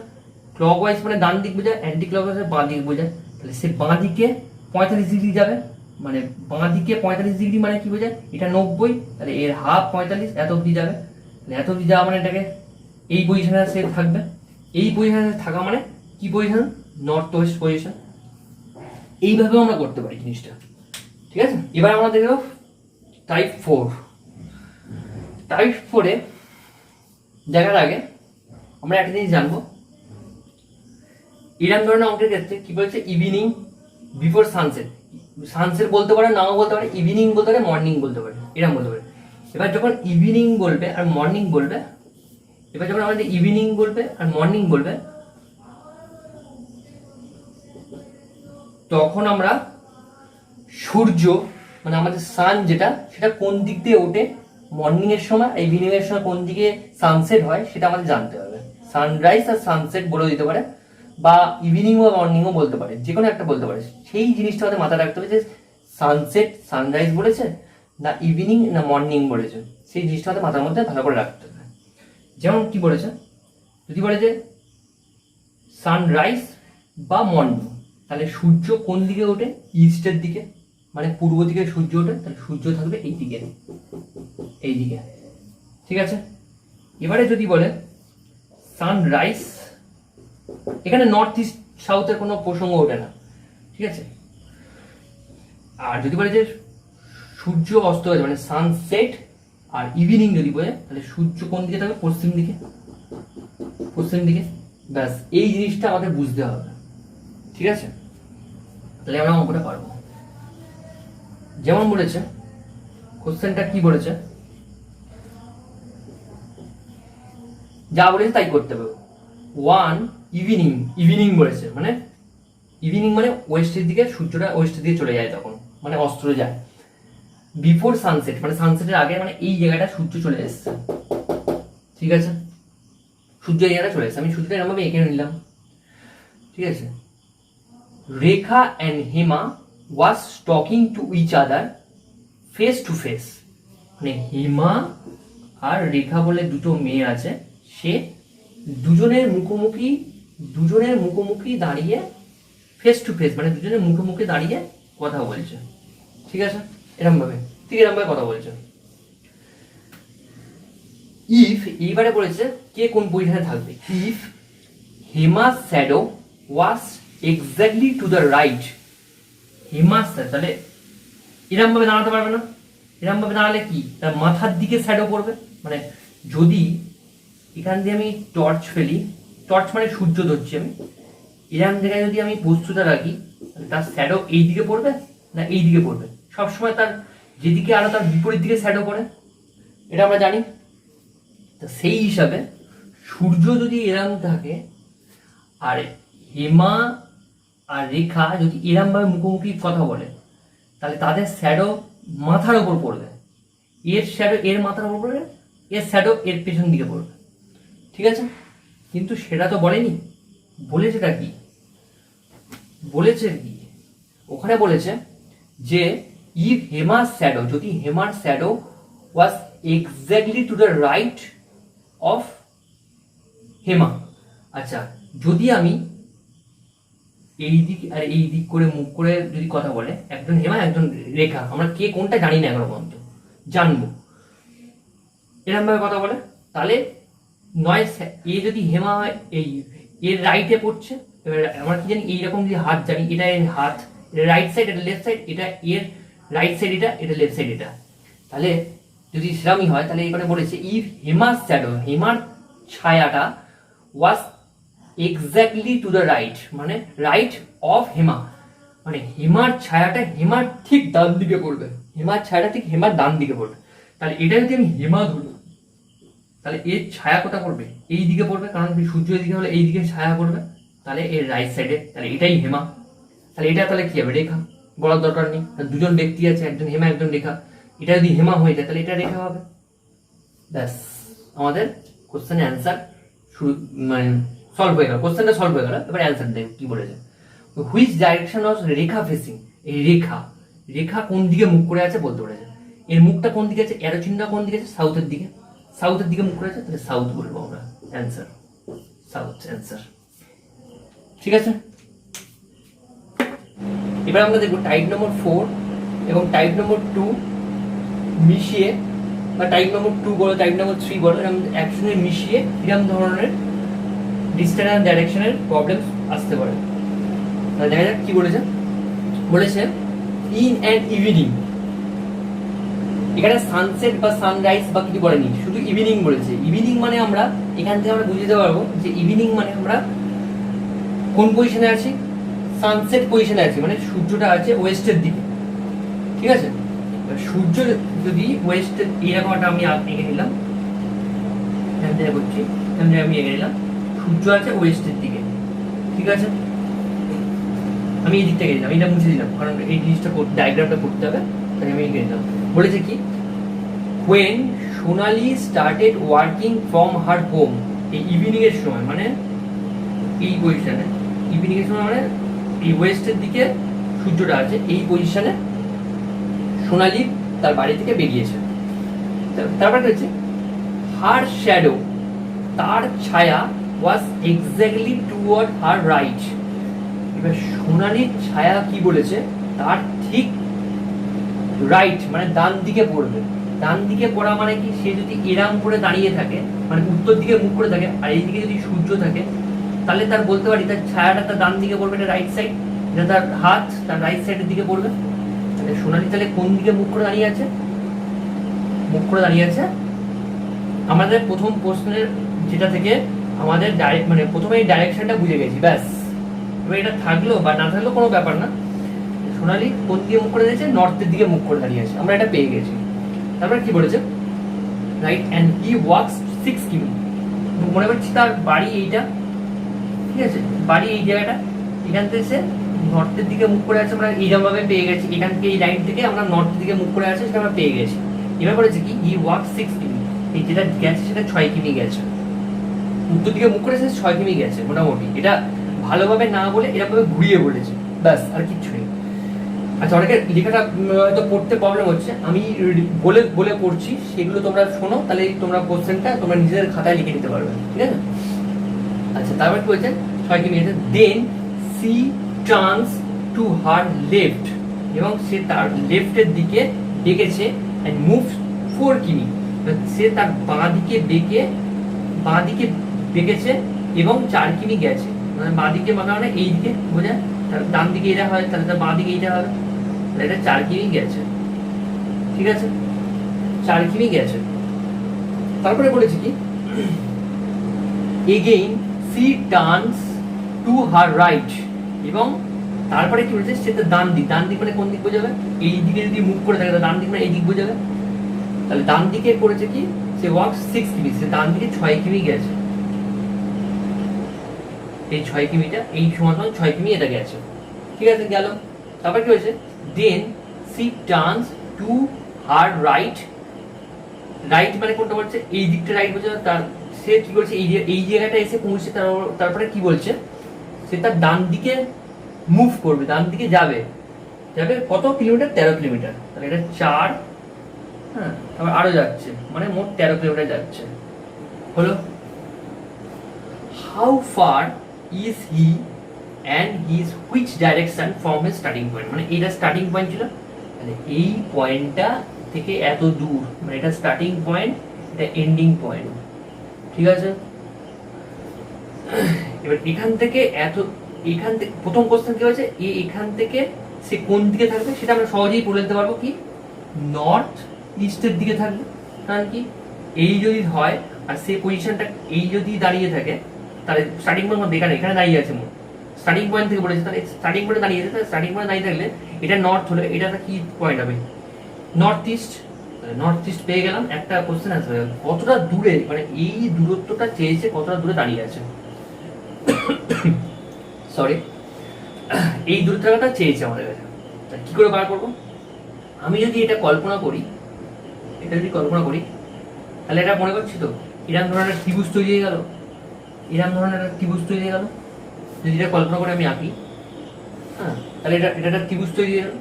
ক্লক ওয়াইজ মানে ডান দিক বোঝায়, অ্যান্টি ক্লক ওয়াইজ বাঁ দিক বোঝায়, তাহলে সে বাঁ দিকে 45 ডিগ্রি যাবে, মানে বাঁ দিকে 45 ডিগ্রি মানে কি বোঝায়, এটা 90, তাহলে এর হাফ 45, এত অব্দি যাবে, তাহলে এত অব্দি যাওয়া মানে এটাকে এই পজিশনে সে থাকবে, এই পজিশনে থাকা মানে কি পজিশন, নর্থ ওয়েস্ট পজিশন। এইভাবেও আমরা করতে পারি জিনিসটা। ঠিক আছে, এবার আমরা দেখব টাইপ 4। টাইপ 4-এ দেখার আগে আমরা একটা জিনিস জানবো, এরকম ধরনের অঙ্কের ক্ষেত্রে কি বলছে, ইভিনিং বিফোর সানসেট, সানসেট বলতে পারে নাও বলতে পারে, ইভিনিং বলতে পারে মর্নিং বলতে পারে, এরকম বলতে পারে। এবার যখন ইভিনিং বলবে আর মর্নিং বলবে, এবার যখন আমাদের ইভিনিং বলবে আর মর্নিং বলবে, তখন আমরা সূর্য মানে আমাদের সান যেটা, সেটা কোন দিক দিয়ে ওঠে মর্নিং এর সময়, ইভিনিং এর সময় কোন দিকে সানসেট হয় সেটা আমাদের জানতে হবে। সানরাইজ আর সানসেট বলে দিতে পারে, বা ইভিনিং বা মর্নিংও বলতে পারে, যে কোনো একটা বলতে পারে। সেই জিনিসটা আমাদের মাথায় রাখতে হবে যে সানসেট সানরাইজ বলেছে না ইভিনিং না মর্নিং বলেছে, সেই জিনিসটা আমাদের মাথার মধ্যে ভালো করে রাখতে হবে। যেমন কি বলেছে, যদি বলে যে সানরাইজ বা মর্নিং, তাহলে সূর্য কোন দিকে ওঠে? ইস্টের দিকে, মানে পূর্ব দিকে সূর্য ওঠে, তাহলে সূর্য থাকবে এই দিকে, এই দিকে। ঠিক আছে, এবারে যদি বলে সানরাইজ, এখানে নর্থ ইস্ট সাউথের কোনো প্রসঙ্গ ওঠে না। ঠিক আছে, আর যদি বলে যে সূর্য অস্ত হয়েছে মানে সানসেট আর ইভিনিং যদি বলে, তাহলে সূর্য কোন দিকে থাকবে? পশ্চিম দিকে, পশ্চিম দিকে। ব্যাস, এই জিনিসটা আমাদের বুঝতে হবে। ঠিক আছে, তাহলে আমরা অঙ্কটা পারবো। যেমন বলেছে কোশ্চেনটা কি বলেছে, যা বলেছে তাই করতে হবে। ওয়ান ইভিনিং, ইভিনিং বলেছে মানে ইভিনিং মানে ওয়েস্টের দিকে, সূর্যটা ওয়েস্টের দিকে চলে যায় তখন, মানে অস্ত যায়। বিফোর সানসেট মানে সানসেটের আগে, মানে এই জায়গাটা সূর্য চলে এসছে। ঠিক আছে, সূর্য এই জায়গাটা চলে এসছে, আমি সূর্যটা এরকমভাবে এঁকে নিলাম। ঠিক আছে, Rekha and Hema was talking to each other face to face, মানে হেমা আর রেখা বলে দুটো মেয়ে আছে, সে দুজনের মুখোমুখি দাঁড়িয়ে ফেস টু ফেস, মানে দুজনের মুখোমুখি দাঁড়িয়ে কথা বলছে। ঠিক আছে, এরকম ভাবে কথা বলছে। ইফ, এইবারে বলেছে কে কোন পজিশনে থাকবে। If Hema's shadow was exactly to the right, Hema's, তাহলে এরকম ভাবে দাঁড়াতে পারবে না। এরকম ভাবে দাঁড়ালে কি, তার মাথার দিকে শ্যাডো পড়বে। মানে যদি এখান দিয়ে আমি টর্চ ফেলি, টর্চ মানে সূর্য ধরছি আমি, এরকম জায়গায় যদি আমি বস্তুটা রাখি, তার শ্যাডো এই দিকে পড়বে না এই দিকে পড়বে? সবসময় তার যেদিকে আলো তার বিপরীত দিকে শ্যাডো পড়ে, এটা আমরা জানি। তো সেই হিসাবে সূর্য যদি এরম থাকে আর হেমা আর রেখা যদি এরম ভাবে মুখোমুখি কথা বলে, তাহলে তাদের শ্যাডো মাথার ওপর পড়বে। এর শ্যাডো এর মাথার ওপর পড়বে, এর শ্যাডো এর পেছন দিকে পড়বে। ঠিক আছে, কিন্তু সেটা তো বলেনি। বলেছেটা কি, বলেছে কি ওখানে বলেছে যে ইফ হেমার শ্যাডো, যদি হেমার shadow was exactly to the right of Hema. আচ্ছা, যদি আমি এই দিক আর এই দিক করে মুখ করে যদি কথা বলে, একজন হেমা একজন রেখা, আমরা কে কোনটা জানি না এখনো পর্যন্ত, জানবো। এরকম ভাবে কথা বলে, তাহলে নয় এ যদি হেমা হয় এই এর রাইটে পড়ছে, এবার আমরা কি জানি এইরকম যদি হাত জানি, এটা এর হাত, এটা রাইট সাইড, এটা লেফট সাইড, এটা এর রাইট সাইড, এটা লেফট সাইড, এটা। তাহলে যদি সেরামই হয়, তাহলে এখানে বলেছে ইফ হেমার শ্যাডো, হেমার ছায়াটা was exactly to the right, মানে রাইট অফ হেমা, মানে হেমার ছায়াটা হেমার ঠিক ডান দিকে পড়বে, হেমার ছায়াটা ঠিক হেমার ডান দিকে পড়বে। তাহলে এটা যদি আমি হেমা ধরি, তাহলে এর ছায়া কোথা পড়বে? এই দিকে পড়বে, কারণ সূর্য এদিকে হলে এই দিকে ছায়া পড়বে, তাহলে এর রাইট সাইডে, তাহলে এটাই হেমা। তাহলে এটা তাহলে কি হবে? রেখা। বলার দরকার নেই, দুজন ব্যক্তি আছে, একজন হেমা একজন রেখা, এটা যদি হেমা হয়ে যায় তাহলে এটা রেখা হবে। ব্যাস, আমাদের কোশ্চেনের অ্যান্সার শুরু, মানে সলভ হয়ে গেল, কোশ্চেনটা সলভ হয়ে গেল। এবার অ্যান্সার দেখ কি বলেছে। Which direction of Rekha facing, এই রেখা, রেখা কোন দিকে মুখ করে আছে বলতে বলেছে। এর মুখটা কোন দিকে আছে, অ্যারো চিহ্ন কোন দিকে আছে? সাউথের দিকে, সাউথের দিকে মুখ করে আছে, তাহলে সাউথ বলবো আমরা। Answer south, answer. ঠিক আছে, এবার আমরা দেখবো টাইপ নম্বর 4 এবং টাইপ নম্বর 2 মিশিয়ে, বা টাইপ নম্বর 2 বলো, টাইপ নম্বর 3 বলো, এরকম একসঙ্গে মিশিয়ে এরকম ধরনের ডিস্টেন্স অ্যান্ড ডাইরেকশনের প্রবলেম আসতে পারে। তাহলে দেখা যাক কি বলেছে। বলেছে ইন অ্যান্ড ইভিনিং, এখানে সানসেট বা সানরাইজ বা কিছু বলেনি, শুধু ইভিনিং বলেছে। ইভিনিং মানে আমরা এখান থেকে আমরা বুঝতে পারবো যে ইভিনিং মানে আমরা কোন পজিশনে আছি? সানসেট পজিশনে আছি, মানে সূর্যটা আছে ওয়েস্টের দিকে। ঠিক আছে, সূর্য যদি ওয়েস্টের, এরকম একটা আমি এঁকে নিলাম, করছি আমি এঁকে নিলাম, সূর্য আছে ওয়েস্টের দিকে। ঠিক আছে, আমি এই দিকটা এঁকে দিলাম, এটা মুছে দিলাম, কারণ এই জিনিসটা ডায়াগ্রামটা করতে হবে, তাই আমি এঁকে দিলাম। বলেছে কি, when Sonali started working from her home, এই ইভিনিং এর সময়, মানে এই পজিশনে ইপিনিকেশন মানে এই ওয়েস্টের দিকে সূর্যটা আছে, এই পজিশনে সোনালি তার বাড়ি থেকে বেরিয়েছে। তারপরে হচ্ছে হার শ্যাডো, তার ছায়া ওয়াজ এক্স্যাক্টলি টুয়ার্ড হার রাইট। এবার সোনালির ছায়া কি বলেছে, তার ঠিক রাইট মানে ডান দিকে পড়বে। ডান দিকে পড়া মানে কি, সে যদি এরাম করে দাঁড়িয়ে থাকে মানে উত্তর দিকে মুখ করে থাকে আর এইদিকে যদি সূর্য থাকে, তাহলে তার বলতে পারি তার ছায়াটা তার ডান দিকে পড়বে, এটা রাইট সাইড, এটা তার হাত তার রাইট সাইডের দিকে পড়বে। তাহলে সোনালি তাহলে কোন দিকে মুখ করে দাঁড়িয়ে আছে, মুখ করে দাঁড়িয়ে আছে আমাদের প্রথম প্রশ্নের যেটা থেকে আমাদের ডাইরেক্ট মানে প্রথমে এই ডাইরেকশনটা বুঝে গেছি, ব্যাস। এবার এটা থাকলো বা না থাকলো কোনো ব্যাপার না। সোনালি কোন দিকে মুখ করে দিয়েছে, নর্থের দিকে মুখ করে দাঁড়িয়ে আছে, আমরা এটা পেয়ে গেছি। তারপরে কি বলেছে, রাইট অ্যান্ড হি ওয়াকস 6 কিমি। মনে করছি তার বাড়ি এইটা, ঠিক আছে, বাড়ি এই জায়গাটা, এখান থেকে সে নর্থের দিকে মুখ করে আছে, আমরা এইরকম ভাবে পেয়ে গেছি। এখান থেকে এই লাইন থেকে আমরা নর্থের দিকে মুখ করে আছে, সেটা আমরা পেয়ে গেছি। এবার বলেছে কি হি ওয়াক 6 কিমি, এই যেটা গেছে সেটা 6 কিমি গেছে, উত্তর দিকে মুখ করে সে 6 কিমি গেছে মোটামুটি। এটা ভালোভাবে না বলে এরকম ভাবে ঘুরিয়ে বলেছে, ব্যাস, আর কিচ্ছু নেই। আচ্ছা, অনেকে লেখাটা হয়তো পড়তে প্রবলেম হচ্ছে, আমি বলে বলে পড়ছি, সেগুলো তোমরা শোনো, তাহলে তোমরা কোশ্চেনটা তোমরা নিজেদের খাতায় লিখে নিতে পারবে, ঠিক আছে। আচ্ছা, তারপর কি বলছেন, 6 কিমি আছে। Then she turns to her left, এবং সে তার লেফটের দিকে বেঁকেছে, অ্যান্ড মুভ 4 কিমি, সে তার বাঁ দিকে বেঁকেছে এবং 4 কিমি গেছে। মানে বাঁ দিকে বাঁকা মানে এই দিকে বোঝা, ডান দিকে এটা হয়, তাহলে তার বাঁ দিকে এইটা হবে, এটা 4 কিমি গেছে, ঠিক আছে, 4 কিমি গেছে। তারপরে বলেছি কি, again she turns to her right, এবং তারপরে কি বলেছে, সে তো ডান দিক মানে কোন দিক বোঝাবে, এই দিকে যদি মুখ করে থাকে ডান দিক মানে এই দিক বোঝাবে। তাহলে ডান দিকে করেছে কি, সে ওয়াক 6 কিমি, সে ডান দিকে 6 কিমি গেছে। এই 6 কিমিটা এই সমান 6 কিমি এটা গেছে, ঠিক আছে, গেল। তারপর কি হয়েছে, then she turns to her right, right মানে কোনটা বলছে, এই দিকটা রাইট বলছে, তার সে কি করছে, এই জায়গাটা এসে পৌঁছে, তারপরে কি বলছে, সে তার ডান দিকে মুভ করবে, ডান দিকে যাবে কত কিলোমিটার, 13 কিলোমিটার। তাহলে এটা 4, হ্যাঁ, তারপর আরো যাচ্ছে, মানে মোট 13 কিলোমিটার যাচ্ছে, হলো। How far is he and his which direction from his starting point, মানে এটা স্টার্টিং পয়েন্ট ছিল, তাহলে এই পয়েন্টটা থেকে এত দূর, মানে এটা স্টার্টিং পয়েন্ট, এটা এন্ডিং পয়েন্ট, ঠিক আছে। এবার এখান থেকে প্রথম কোশ্চেন কি হয়েছে, এখান থেকে সে কোন দিকে থাকবে সেটা আমরা সহজেই বলে দিতে পারবো, কি নর্থ ইস্টের দিকে থাকবে। কারণ কি, এই যদি হয় আর সে পজিশনটা এই যদি দাঁড়িয়ে থাকে, তাহলে স্টার্টিং পয়েন্ট এখানে দাঁড়িয়ে আছে, স্টার্টিং পয়েন্ট থেকে বলেছে, তাহলে স্টার্টিং পয়েন্টে দাঁড়িয়ে আছে, তাহলে স্টার্টিং পয়েন্টে দাঁড়িয়ে থাকলে এটা নর্থ হলে এটা কি পয়েন্ট হবে, নর্থ ইস্ট। নর্থ ইস্ট পেয়ে গেলাম, একটা কোশ্চেন আছে, কতটা দূরে, মানে এই দূরত্বটা চেয়েছে কতটা দূরে দাঁড়িয়ে আছে, সরি, এই দূরত্বটা চেয়েছে আমাদের কাছে। কি করে বার করবো, আমি যদি এটা কল্পনা করি, তাহলে এটা মনে করছি তো এরকম ধরনের ত্রিভুজ তৈরি হয়ে গেল, যদি এটা কল্পনা করে আমি আঁকি, হ্যাঁ, তাহলে এটা একটা ত্রিভুজ তৈরি হয়ে গেল।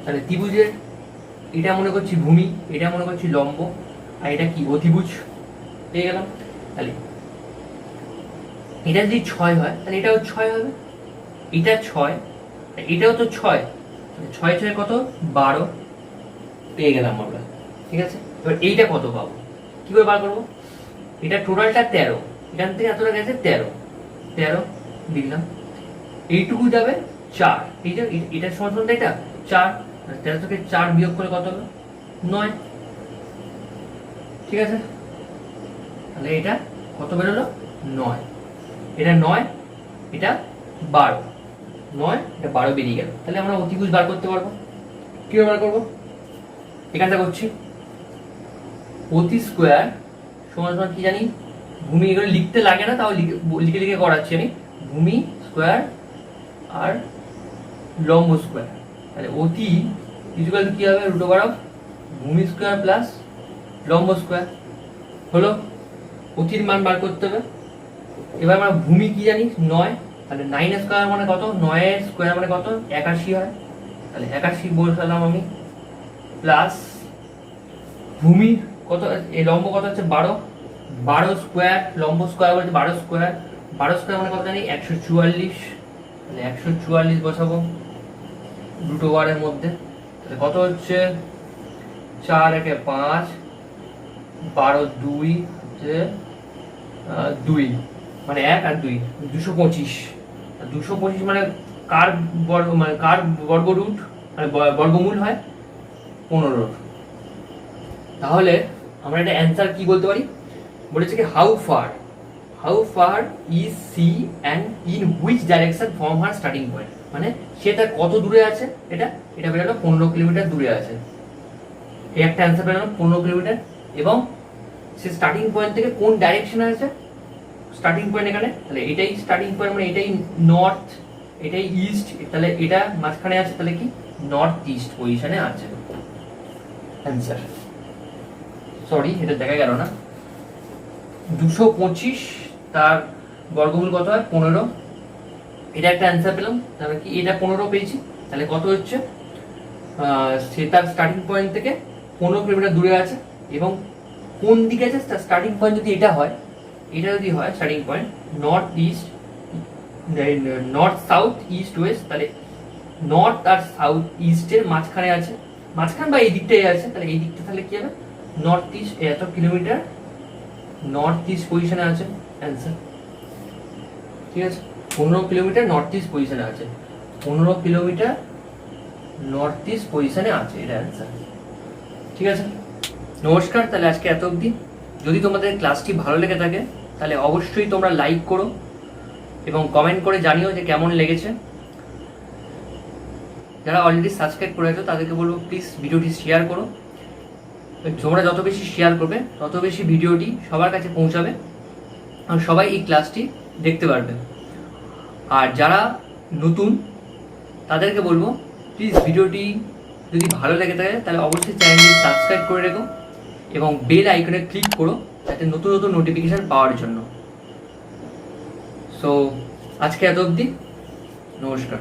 তাহলে ত্রিভুজের এটা মনে করছি ভূমি, এটা মনে করছি লম্ব, আর এটা কি অতিভুজ পেয়ে গেলাম। তাহলে এটা যদি 6 হয়, তাহলে এটাও 6 হবে, এটা 6, এটাও তো 6, 6 6 কত, 12 পেয়ে গেলাম আমরা, ঠিক আছে। এবার এইটা কত পাবো, কি করে বার করবো, এটা টোটালটা 13, এখান থেকে এতটা গেছে 13 লিখলাম, এইটুকু যাবে 4, এই যে এটা সমান এটা 4, 13 থেকে 4 বিয়োগ করে কত হলো, 9, ঠিক আছে। তাহলে এটা কত বেরোলো, 9, এটা 9, এটা 12, 9, এটা 12 বেরিয়ে গেল। তাহলে আমরা অতিভুজ বার করতে পারবো, কিভাবে বার করবো, এখানটা করছি, অতি স্কোয়ার সমান সমান কি জানি, ভূমি, এগুলো লিখতে লাগে না, তাও লিখে করাচ্ছি আমি, ভূমি স্কোয়ার আর লম্ব স্কোয়ার। তাহলে অতি ইকুয়াল কি হবে, রুট ওভার অফ ভূমি স্কোয়ার প্লাস লম্ব স্কোয়ার, হলো। অতির মান বার করতে হবে। এবার আমরা ভূমি কি জানি 9, তাহলে 9 স্কোয়ার মানে কত, 9 স্কোয়ার মানে কত, 81 হয়। তাহলে 81 বসালাম আমি, প্লাস ভূমি কত, এই লম্ব কত হচ্ছে 12, 12 স্কোয়ার, লম্ব স্কোয়ার বলতে 12 স্কোয়ার, 12 স্কোয়ার মানে কত জানি 144। তাহলে 144 বসাবো রুট ওভারের মধ্যে। তাহলে কত হচ্ছে 4 একে 5, 12 2 হচ্ছে 2 মানে 1 আর 2, 225। 225 মানে কার বর্গ, মানে কার বর্গ রুট মানে বর্গমূল হয় 15। তাহলে আমরা এটা অ্যান্সার কি বলতে পারি, বলেছে কি how far is she and in which direction from her starting point, মানে সে তার কত দূরে আছে, এটা বেরোলো 15 কিলোমিটার দূরে আছে। এই একটা অ্যান্সার বেরোলো 15 কিলোমিটার, এবং সে স্টার্টিং পয়েন্ট থেকে কোন ডাইরেকশনে আছে, স্টার্টিং পয়েন্ট এখানে, তাহলে এটাই স্টার্টিং পয়েন্ট মানে এটাই নর্থ, এটাই ইস্ট, তাহলে এটা মাঝখানে আছে, তাহলে কি নর্থ ইস্ট পজিশনে আছে অ্যান্সার। সরি এটা দেখা গেল না, 225 তার বর্গমূল কত হয় 15, এটা একটা অ্যান্সার পেলাম। তাহলে কি এটা 15 পেয়েছি, তাহলে কত হচ্ছে সে তার স্টার্টিং পয়েন্ট থেকে 15 কিলোমিটার দূরে আছে, এবং কোন দিকে আছে স্টার্টিং পয়েন্ট যদি এটা হয়, এটা যদি হয় starting point north east, north south east West, তাহলে নর্থ আর সাউথ ইস্টের মাঝখানে আছে, মাঝখান বা এই দিকটাই আছে, তাহলে এই দিকটা তাহলে কি হবে নর্থ ইস্ট, এত কিলোমিটার নর্থ ইস্ট পজিশনে আছে অ্যান্সার। ঠিক আছে, 15 কিলোমিটার নর্থ ইস্ট পজিশনে আছে, 15 কিলোমিটার নর্থ ইস্ট পজিশনে আছে, এটা অ্যান্সার। ঠিক আছে, নমস্কার। তাহলে আজকে এত অবধি। যদি তোমাদের ক্লাসটি ভালো লেগে থাকে তাহলে অবশ্যই তোমরা লাইক করো এবং কমেন্ট করে জানিও যে কেমন লেগেছে। যারা অলরেডি সাবস্ক্রাইব করে আছো তাদেরকে বলবো প্লিজ ভিডিওটি শেয়ার করো, তোমরা যত বেশি শেয়ার করবে তত বেশি ভিডিওটি সবার কাছে পৌঁছাবে আর সবাই এই ক্লাসটি দেখতে পারবে। আর যারা নতুন তাদেরকে বলবো প্লিজ ভিডিওটি যদি ভালো লেগে থাকে তাহলে অবশ্যই চ্যানেলটি সাবস্ক্রাইব করে রেখো এবং বেল আইকনে ক্লিক করো যাতে নতুন নতুন নোটিফিকেশান পাওয়ার জন্য। সো আজকে এত অবধি, নমস্কার।